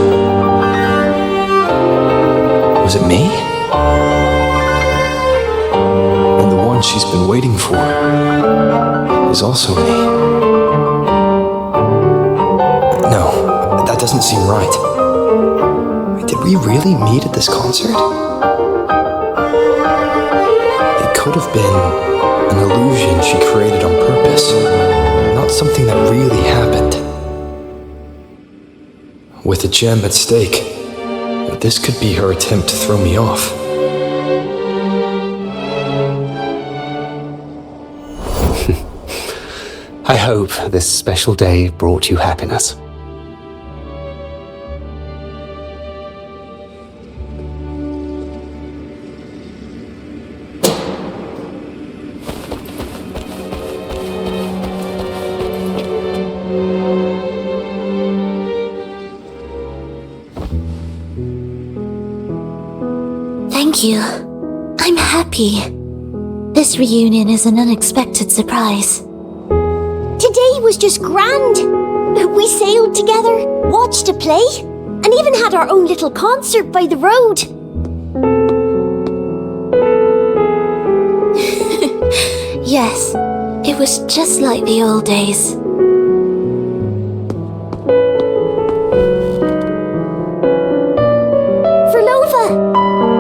C: was it me? And the one she's been waiting for is also me. No, that doesn't seem right. Did we really meet at this concert? Could have been an illusion she created on purpose, not something that really happened. With a gem at stake, this could be her attempt to throw me off.
O: I hope this special day brought you happiness.
G: Thank you. I'm happy. This reunion is an unexpected surprise.
B: Today was just grand. We sailed together, watched a play, and even had our own little concert by the road.
G: Yes, it was just like the old days.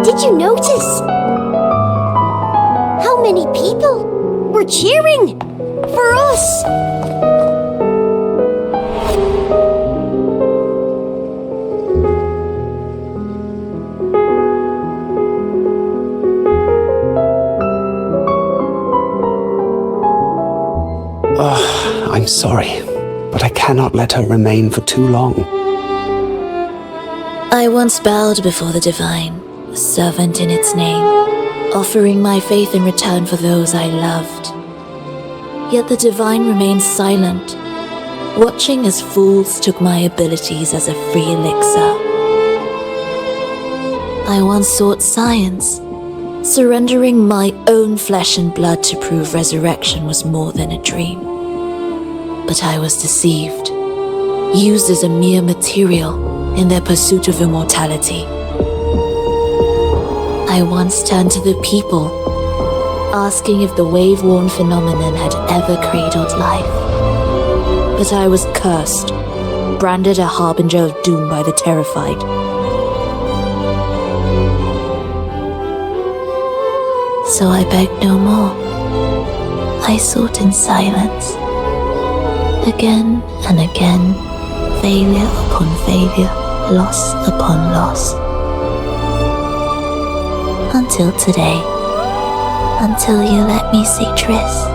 B: Did you notice? How many people were cheering for us?
O: I'm sorry, but I cannot let her remain for too long.
G: I once bowed before the divine, a servant in its name, offering my faith in return for those I loved. Yet the divine remained silent, watching as fools took my abilities as a free elixir. I once sought science, surrendering my own flesh and blood to prove resurrection was more than a dream. But I was deceived, used as a mere material in their pursuit of immortality. I once turned to the people, asking if the wave-worn phenomenon had ever cradled life. But I was cursed, branded a harbinger of doom by the terrified. So I begged no more. I sought in silence. Again and again, failure upon failure, loss upon loss. Until today. Until you let me see Triss.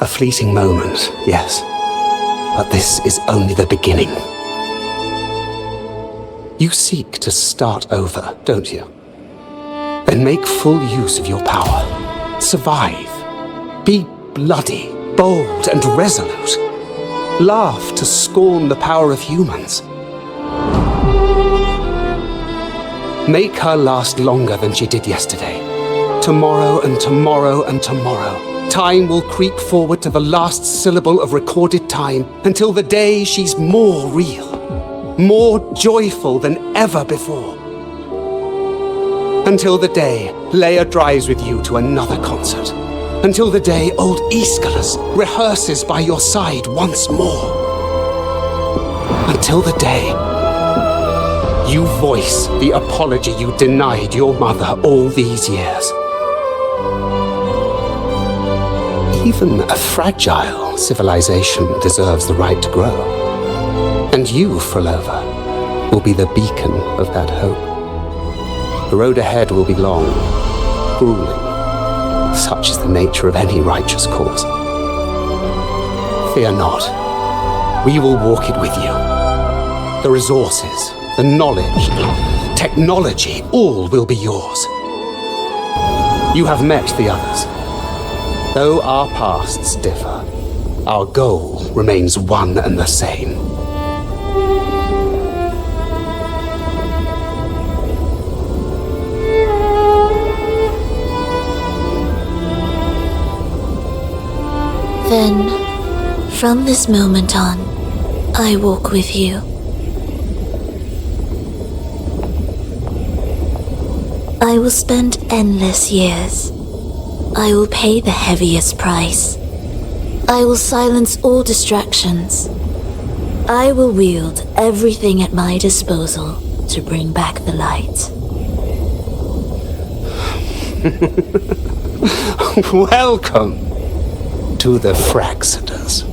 O: A fleeting moment, yes. But this is only the beginning. You seek to start over, don't you? Then make full use of your power. Survive. Be bloody, bold, and resolute. Laugh to scorn the power of humans. Make her last longer than she did yesterday. Tomorrow and tomorrow and tomorrow. Time will creep forward to the last syllable of recorded time until the day she's more real, more joyful than ever before. Until the day Leia drives with you to another concert. Until the day old Aeschylus rehearses by your side once more. Until the day you voice the apology you denied your mother all these years. Even a fragile civilization deserves the right to grow. And you, Frolova, will be the beacon of that hope. The road ahead will be long, grueling. Such is the nature of any righteous cause. Fear not. We will walk it with you. The resources, the knowledge, technology, all will be yours. You have met the others. Though our pasts differ, our goal remains one and the same.
G: Then, from this moment on, I walk with you. I will spend endless years. I will pay the heaviest price. I will silence all distractions. I will wield everything at my disposal to bring back the light.
O: Welcome to the Fraxiters.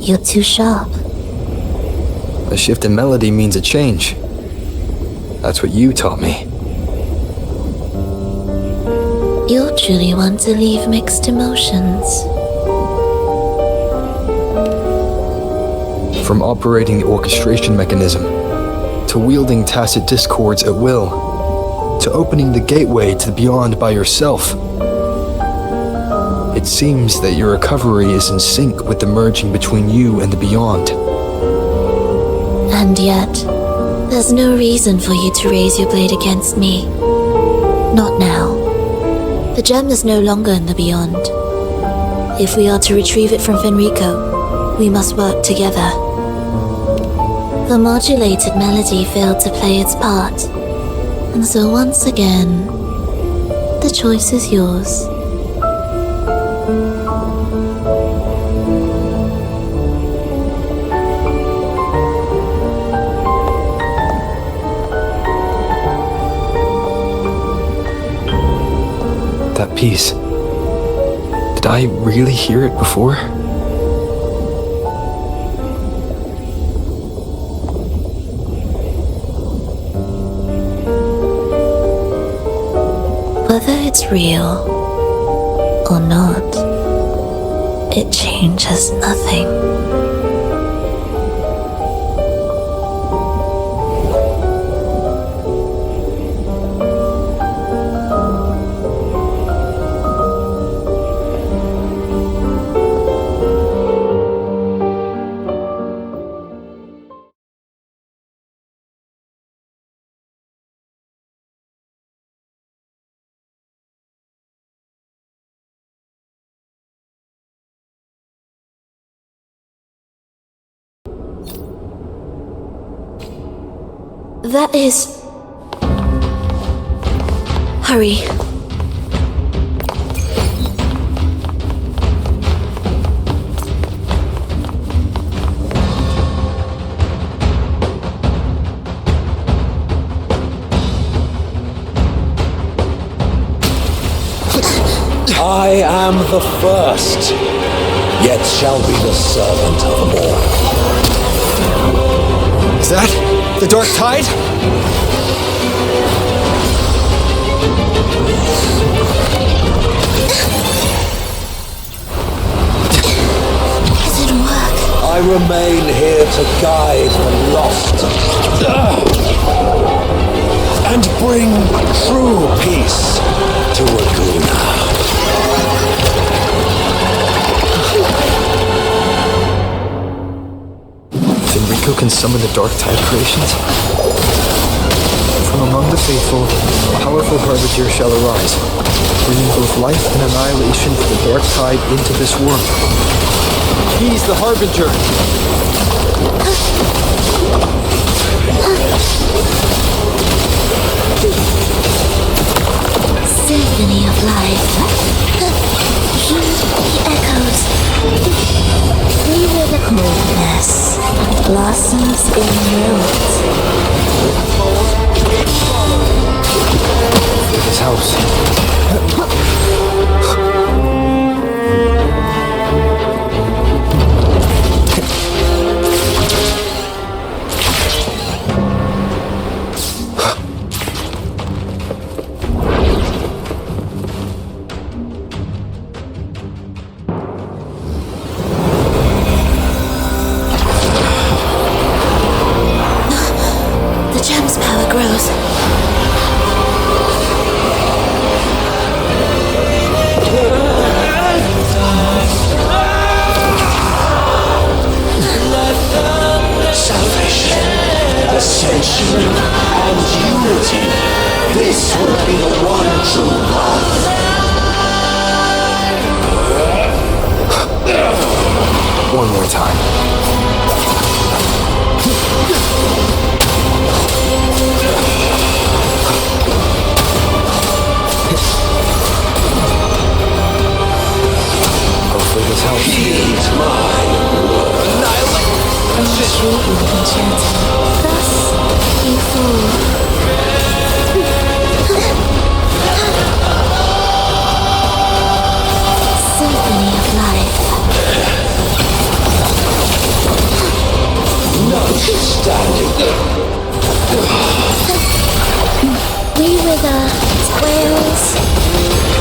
G: You're too sharp.
C: A shift in melody means a change. That's what you taught me.
G: You'll truly want to leave mixed emotions.
C: From operating the orchestration mechanism, to wielding tacit discords at will, to opening the gateway to the beyond by yourself. It seems that your recovery is in sync with the merging between you and the beyond.
G: And yet, there's no reason for you to raise your blade against me. Not now. The gem is no longer in the beyond. If we are to retrieve it from Fenrico, we must work together. The modulated melody failed to play its part, and so once again, the choice is yours.
C: That piece. Did I really hear it before?
G: Whether it's real or not, it changes nothing. That is... Hurry.
F: I am the first, yet shall be the servant of all.
C: Is that the Dark Tide?
G: It didn't work.
F: I remain here to guide the lost and bring true peace to Aguna.
C: Rico can summon the Dark Tide creations? From among the faithful, a powerful harbinger shall arise, bringing both life and annihilation for the Dark Tide into this world. He's the harbinger!
G: Symphony of life. Heed the echoes. We were the coldness. Blossoms in wilt.
C: This house.
G: The gem's power grows.
N: Salvation, ascension, and unity. This will be the one true path.
C: One more time. Hopefully this helps.
N: Heed my word.
G: Sweetly enchanting. Thus you fall. Symphony of life.
N: Notwithstanding.
G: We were the squirrels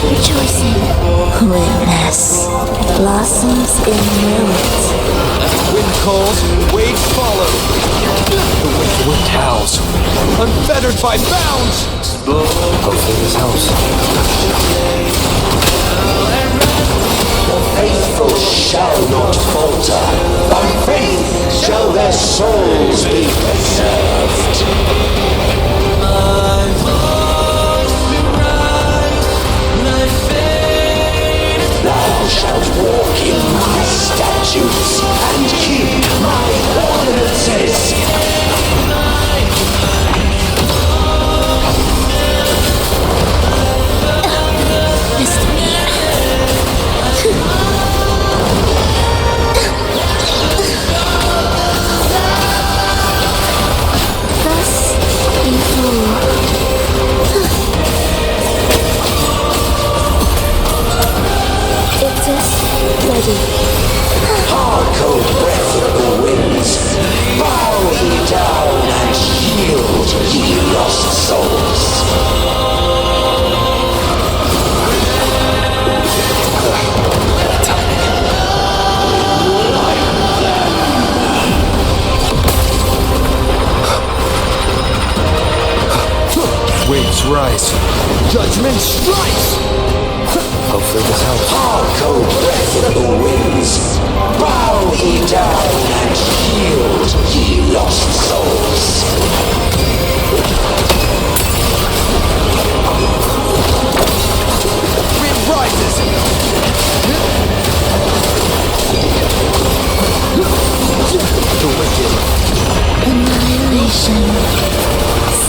G: rejoicing. Witness blossoms in wilt.
C: Wind calls, waves follow. The wind howls, unfettered by bounds. Hopefully this helps.
N: The faithful shall not falter. By faith shall their souls be preserved. Thou shalt walk in my statutes and keep my ordinances.
G: Mr. Mean. Thus you fall. It is ready.
N: Hark, O breath of the winds, bow ye down and yield, ye lost souls.
C: Waves rise. Judgment strikes! Hopefully this helps.
N: Hark, O breath of the winds, bow ye down and yield, ye lost souls.
C: Wind rises! The wicked.
G: Annihilation.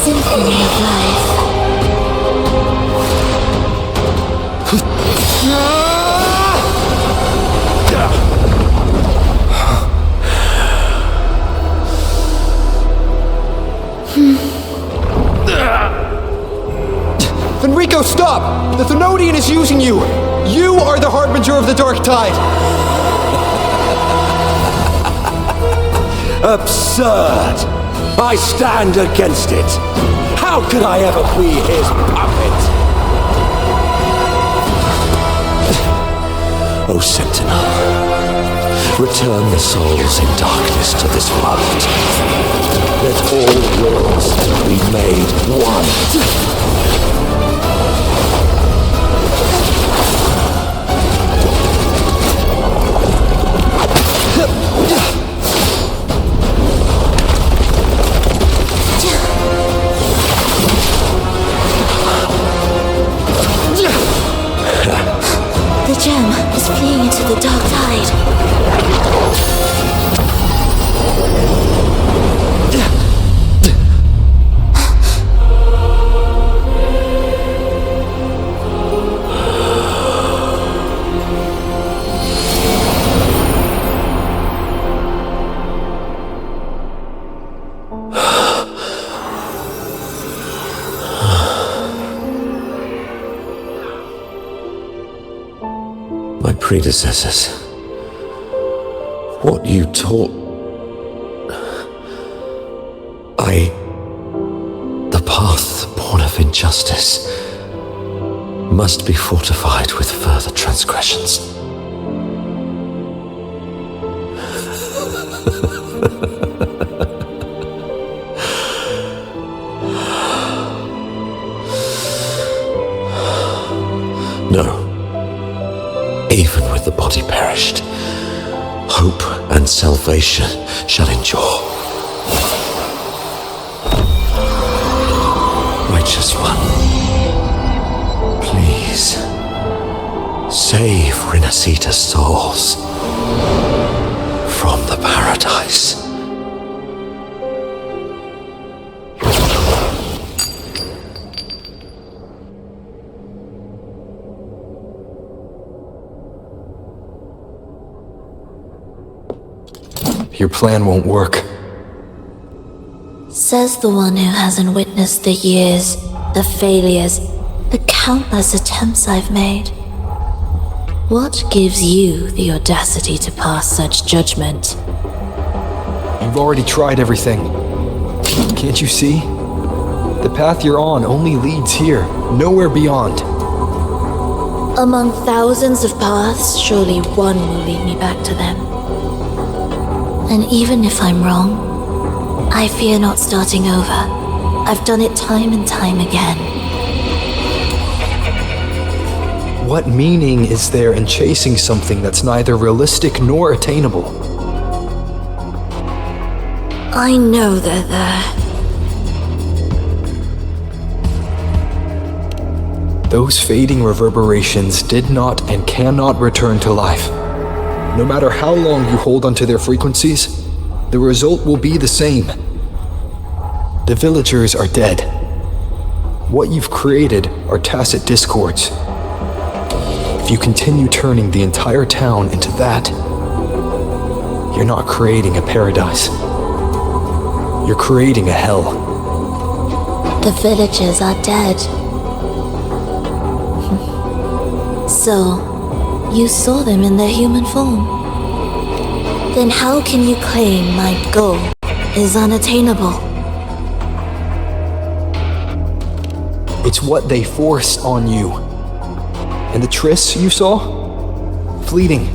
G: symphony of life.
C: Fenrico, stop! The Thenodian is using you! You are the harbinger of the dark tide!
F: Absurd! I stand against it! How could I ever be his puppet? Oh, Sentinel, return the souls in darkness to this world. Let all worlds be made one.
G: The gem is fleeing into the dark tide.
F: My predecessors, what you taught, the path born of injustice must be fortified with further transgressions. No. Even with the body perished, hope and salvation shall endure. Righteous One, please save Renacita's souls from the paradise.
C: Your plan won't work.
G: Says the one who hasn't witnessed the years, the failures, the countless attempts I've made. What gives you the audacity to pass such judgment?
C: You've already tried everything. Can't you see? The path you're on only leads here, nowhere beyond.
G: Among thousands of paths, surely one will lead me back to them. And even if I'm wrong, I fear not starting over. I've done it time and time again.
C: What meaning is there in chasing something that's neither realistic nor attainable?
G: I know they're there.
C: Those fading reverberations did not and cannot return to life. No matter how long you hold onto their frequencies, the result will be the same. The villagers are dead. What you've created are tacit discords. If you continue turning the entire town into that, you're not creating a paradise. You're creating a hell.
G: The villagers are dead. So, you saw them in their human form. Then how can you claim my goal is unattainable?
C: It's what they forced on you. And the trysts you saw? Fleeting,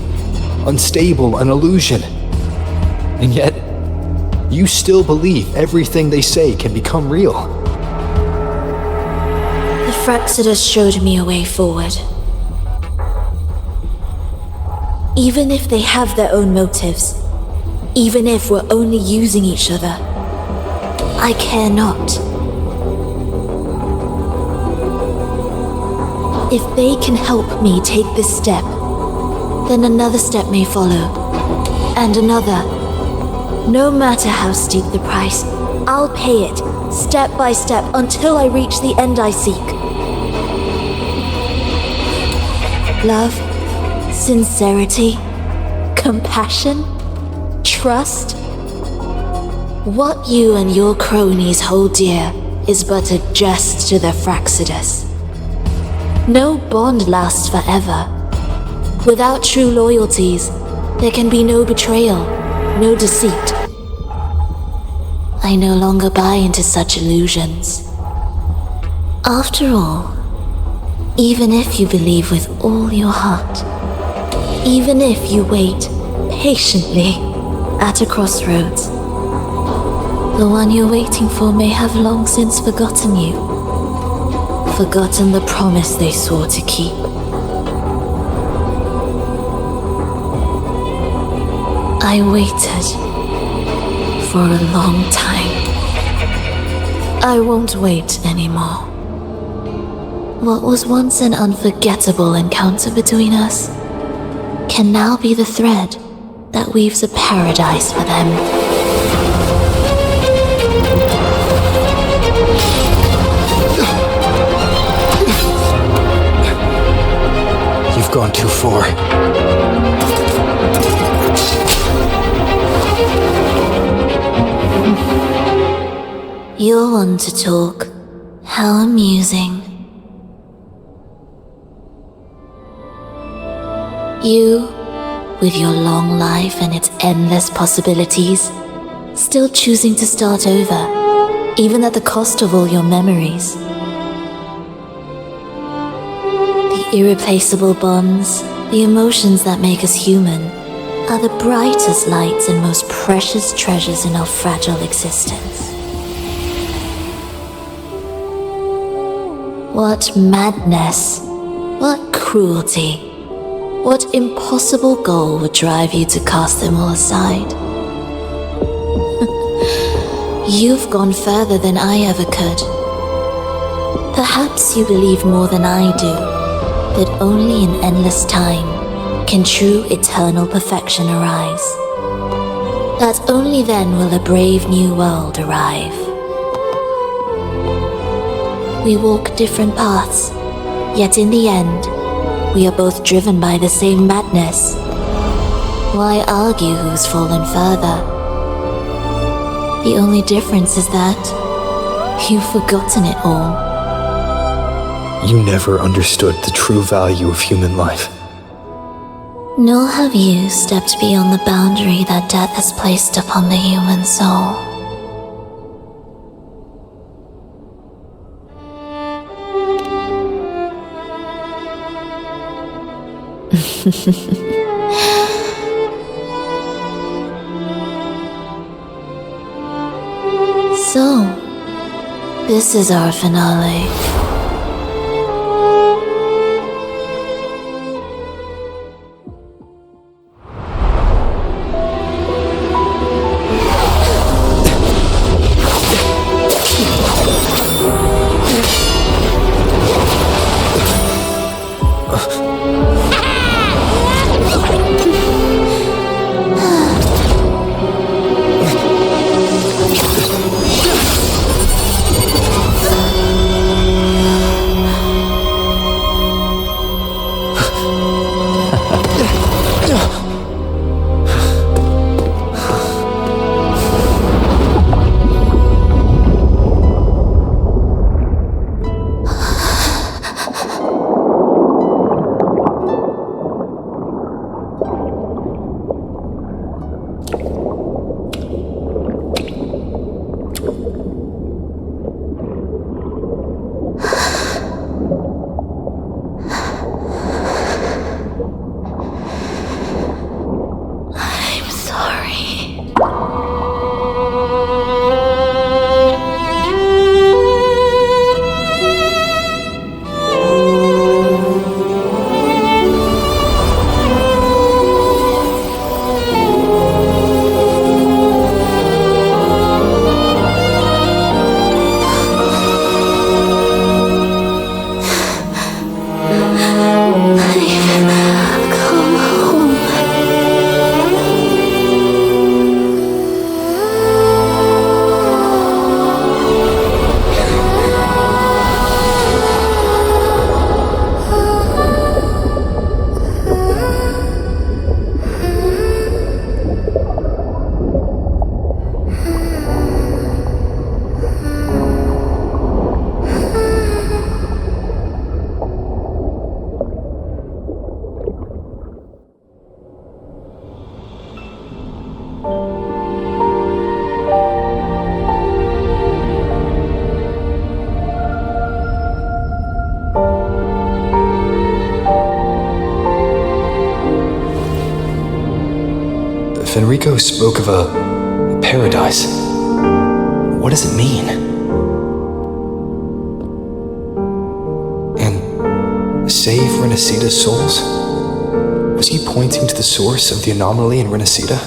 C: unstable, an illusion. And yet, you still believe everything they say can become real.
G: The Fraxidus showed me a way forward. Even if they have their own motives, even if we're only using each other, I care not. If they can help me take this step, then another step may follow, and another. No matter how steep the price, I'll pay it
S: step by step, until I reach the end I seek. Love, sincerity, compassion, trust. What you and your cronies hold dear is but a jest to the Fraxidus. No bond lasts forever. Without true loyalties, there can be no betrayal, no deceit. I no longer buy into such illusions. After all, even if you believe with all your heart, even if you wait patiently at a crossroads, the one you're waiting for may have long since forgotten you, forgotten the promise they swore to keep. I waited for a long time. I won't wait anymore. What was once an unforgettable encounter between us can now be the thread that weaves a paradise for them.
P: You've gone too far.
G: You're one to talk. How amusing. You, with your long life and its endless possibilities, still choosing to start over, even at the cost of all your memories. The irreplaceable bonds, the emotions that make us human, are the brightest lights and most precious treasures in our fragile existence. What madness, what cruelty, what impossible goal would drive you to cast them all aside? You've gone further than I ever could. Perhaps you believe more than I do, that only in endless time can true eternal perfection arise. That only then will a brave new world arrive. We walk different paths, yet in the end, we are both driven by the same madness. Why argue who's fallen further? The only difference is that you've forgotten it all.
C: You never understood the true value of human life.
G: Nor have you stepped beyond the boundary that death has placed upon the human soul. So, this is our finale.
C: Fenrico spoke of a paradise. What does it mean? And save Renacita's souls? Was he pointing to the source of the anomaly in Renacita?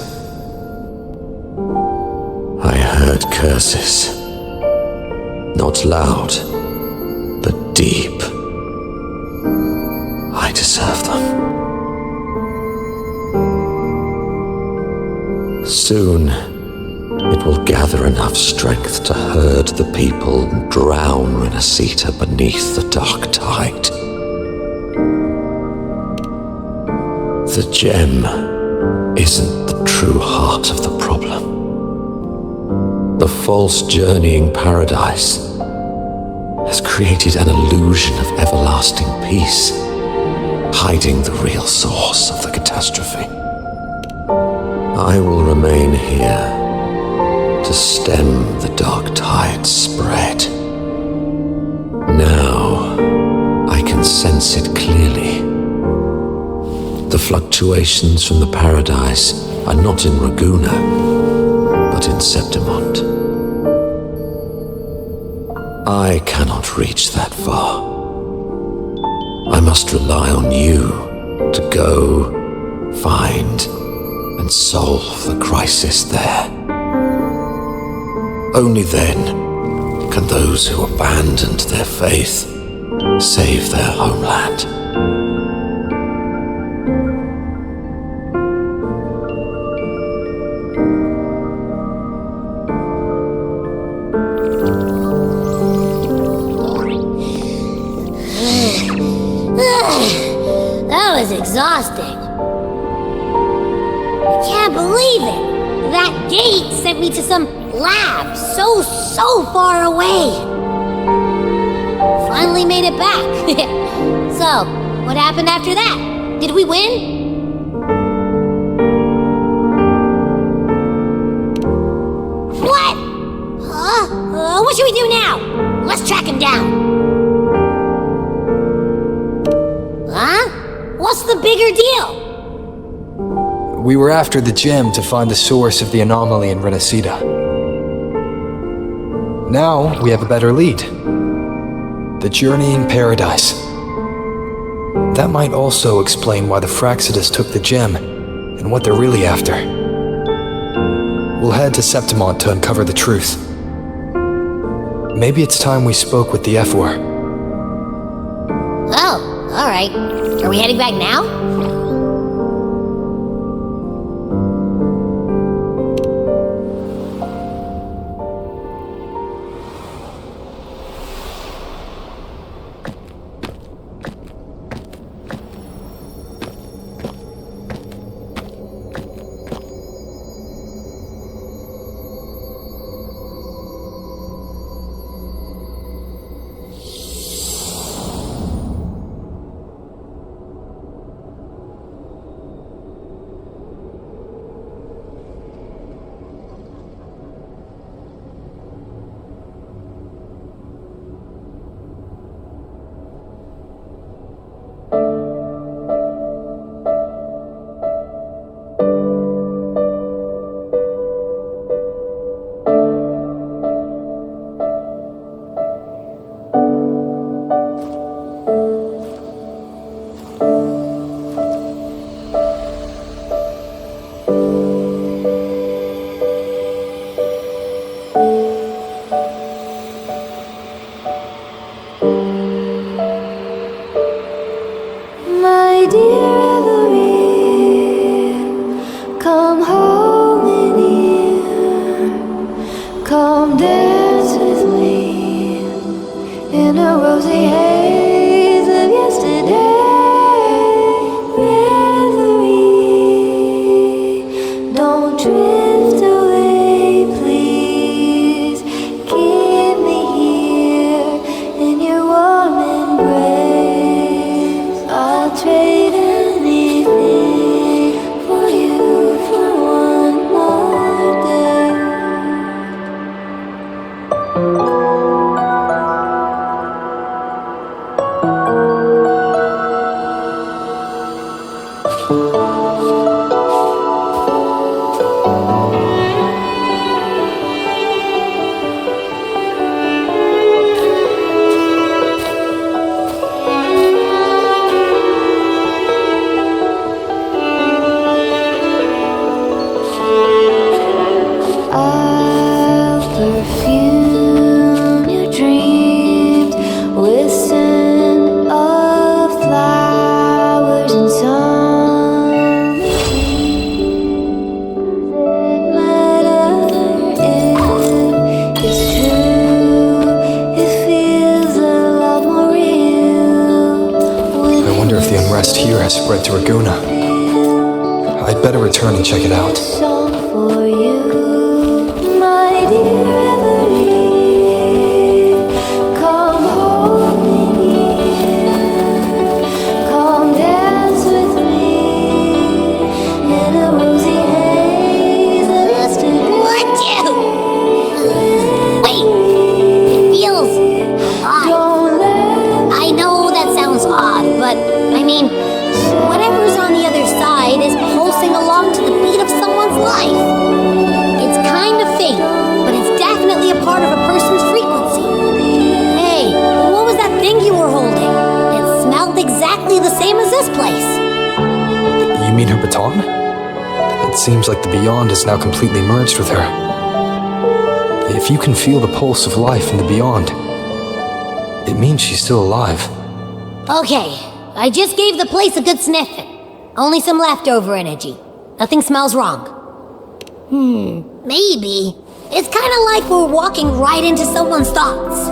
F: I heard curses. Not loud, but deep. I deserve them. Soon, it will gather enough strength to herd the people and drown Renacita beneath the dark tide. The gem isn't the true heart of the problem. The false journeying paradise has created an illusion of everlasting peace, hiding the real source of the catastrophe. I will remain here to stem the dark tide's spread. Now, I can sense it clearly. The fluctuations from the paradise are not in Raguna, but in Septimont. I cannot reach that far. I must rely on you to go, find, and solve the crisis there. Only then can those who abandoned their faith save their homeland.
Q: That was exhausting. I can't believe it. That gate sent me to some lab so far away. Finally made it back. So, what happened after that? Did we win? What? What should we do now? Let's track him down. Huh? What's the bigger deal?
C: We were after the gem to find the source of the anomaly in Renacita. Now we have a better lead. The journeying paradise. That might also explain why the Fraxidus took the gem and what they're really after. We'll head to Septimont to uncover the truth. Maybe it's time we spoke with the F-War.
Q: Oh, alright. Are we heading back now?
C: spread to Raguna. I'd better return and check it out.
T: Song for you, my dear Everine. Come hold me near. Come dance with me in a rosy haze of yesterday.
Q: What you? Wait, it feels odd. I know that sounds odd, but I mean, whatever's on the other side is pulsing along to the beat of someone's life. It's kind of faint, but it's definitely a part of a person's frequency. Hey, what was that thing you were holding? It smelled exactly the same as this place.
C: You mean her baton? It seems like the beyond is now completely merged with her. If you can feel the pulse of life in the beyond, it means she's still alive.
Q: Okay, I just gave the place a good sniffing. Only some leftover energy. Nothing smells wrong. Maybe. It's kind of like we're walking right into someone's thoughts.